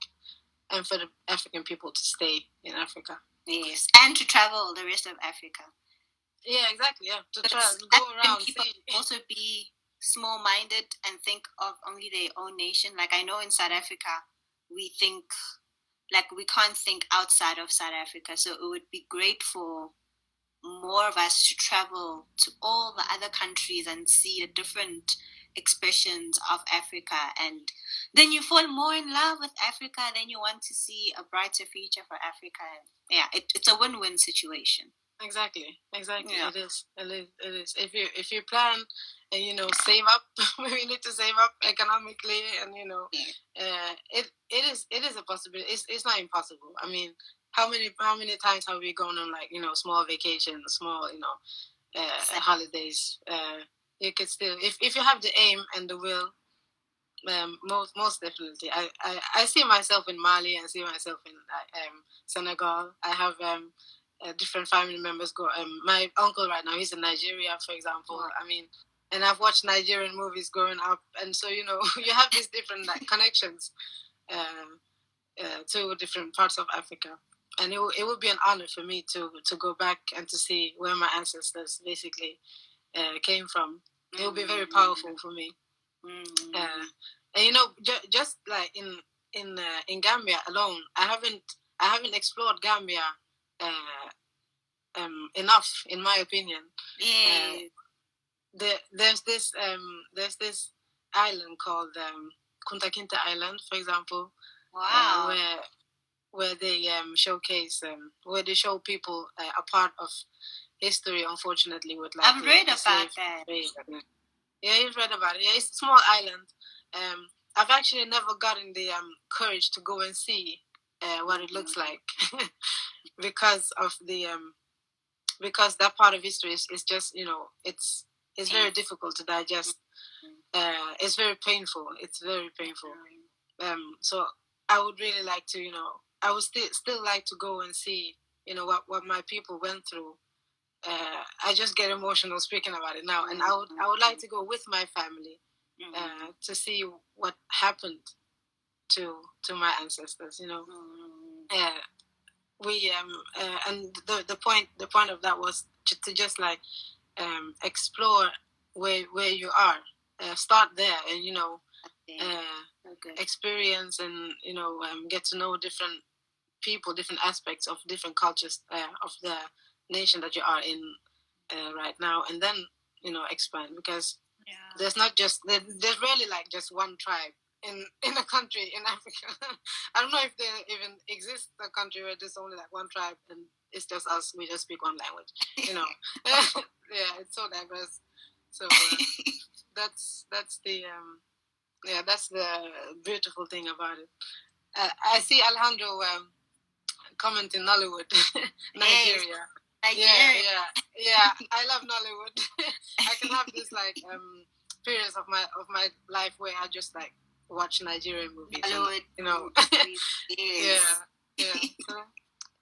and for the African people to stay in Africa. Yes, and to travel the rest of Africa. Yeah, exactly. Yeah, to travel, go around. People also be small-minded and think of only their own nation. Like I know in South Africa, we think like we can't think outside of South Africa. So it would be great for more of us to travel to all the other countries and see the different expressions of Africa, and then you fall more in love with Africa, then you want to see a brighter future for Africa. Yeah, it's a win-win situation. Exactly. Yeah. It is. If you plan and save up, we need to save up economically, and it is a possibility. It's not impossible. I mean, how many times have we gone on small vacations, small holidays? You could still, if you have the aim and the will, most definitely. I see myself in Mali. I see myself in Senegal. I have different family members go. My uncle right now, he's in Nigeria, for example. Wow. I mean, and I've watched Nigerian movies growing up, and so you have these different connections to different parts of Africa. And it would be an honor for me to go back and to see where my ancestors basically came from. It would be very powerful for me. And just like in Gambia alone, I haven't explored Gambia enough, in my opinion. There's this island called Kunta Kinte Island, for example. Wow. Where they showcase, where they show people a part of history, unfortunately, with I've read about that. Yeah, you've read about it. Yeah, it's a small island. I've actually never gotten the courage to go and see what it looks like because of the because that part of history is just it's very difficult to digest. It's very painful. It's very painful. So I would really like to I would still like to go and see what my people went through. I just get emotional speaking about it now, and I would like to go with my family to see what happened to my ancestors. We and the point of that was to just explore where you are. Start there, and experience, and get to know different people, different aspects of different cultures of the nation that you are in right now, and then expand, because there's there's really just one tribe in a country in Africa. I don't know if there even exists a country where there's only one tribe and it's just us. We just speak one language. Yeah, it's so diverse. So that's the that's the beautiful thing about it. I see Alejandro comment in Nollywood, Nigeria. Yeah. I love Nollywood. I can have this periods of my life where I just watch Nigerian movies. Nollywood, Yeah. So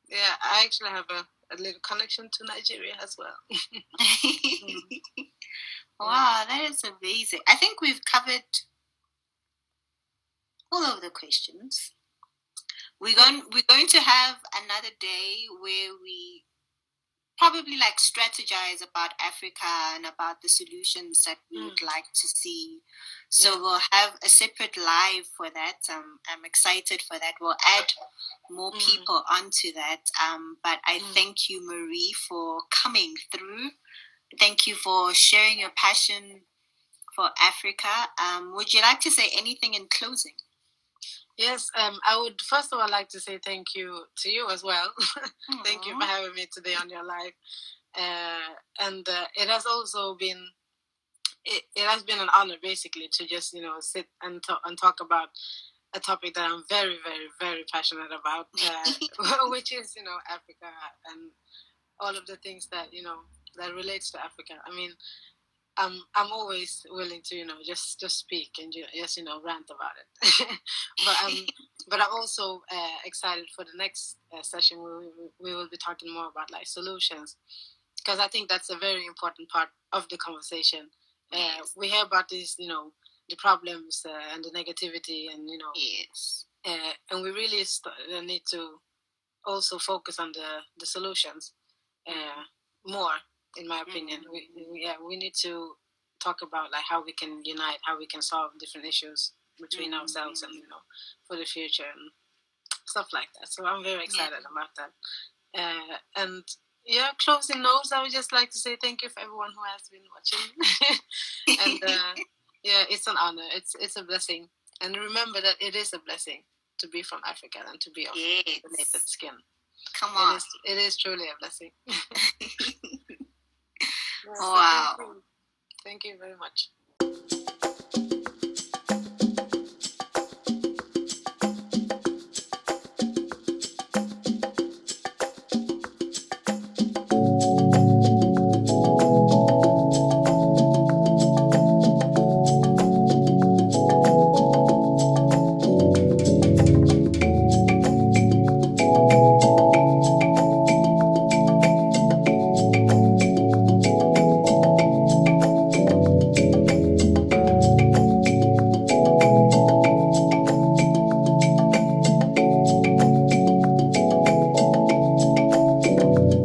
yeah, I actually have a little connection to Nigeria as well. Wow, that is amazing. I think we've covered all of the questions. We're going to have another day where we probably like strategize about Africa and about the solutions that we would like to see. So we'll have a separate live for that. I'm excited for that. We'll add more people onto that. But I thank you, Marie, for coming through. Thank you for sharing your passion for Africa. Would you like to say anything in closing? Yes, I would first of all like to say thank you to you as well. Thank you for having me today on your live. And it has also been it has been an honor basically to just sit and talk about a topic that I'm very very very passionate about, which is Africa and all of the things that that relates to Africa. I mean, I'm always willing to just speak and just rant about it. but I'm also excited for the next session where we will be talking more about like solutions, because I think that's a very important part of the conversation. We hear about these the problems and the negativity and yes, and we really need to also focus on the solutions more, in my opinion. We need to talk about like how we can unite, how we can solve different issues between ourselves and for the future and stuff like that. So I'm very excited about that. And yeah, closing notes, I would just like to say thank you for everyone who has been watching. And yeah, it's an honor. It's a blessing. And remember that it is a blessing to be from Africa and to be of the native skin. Come on. It is truly a blessing. Wow. Thank you very much.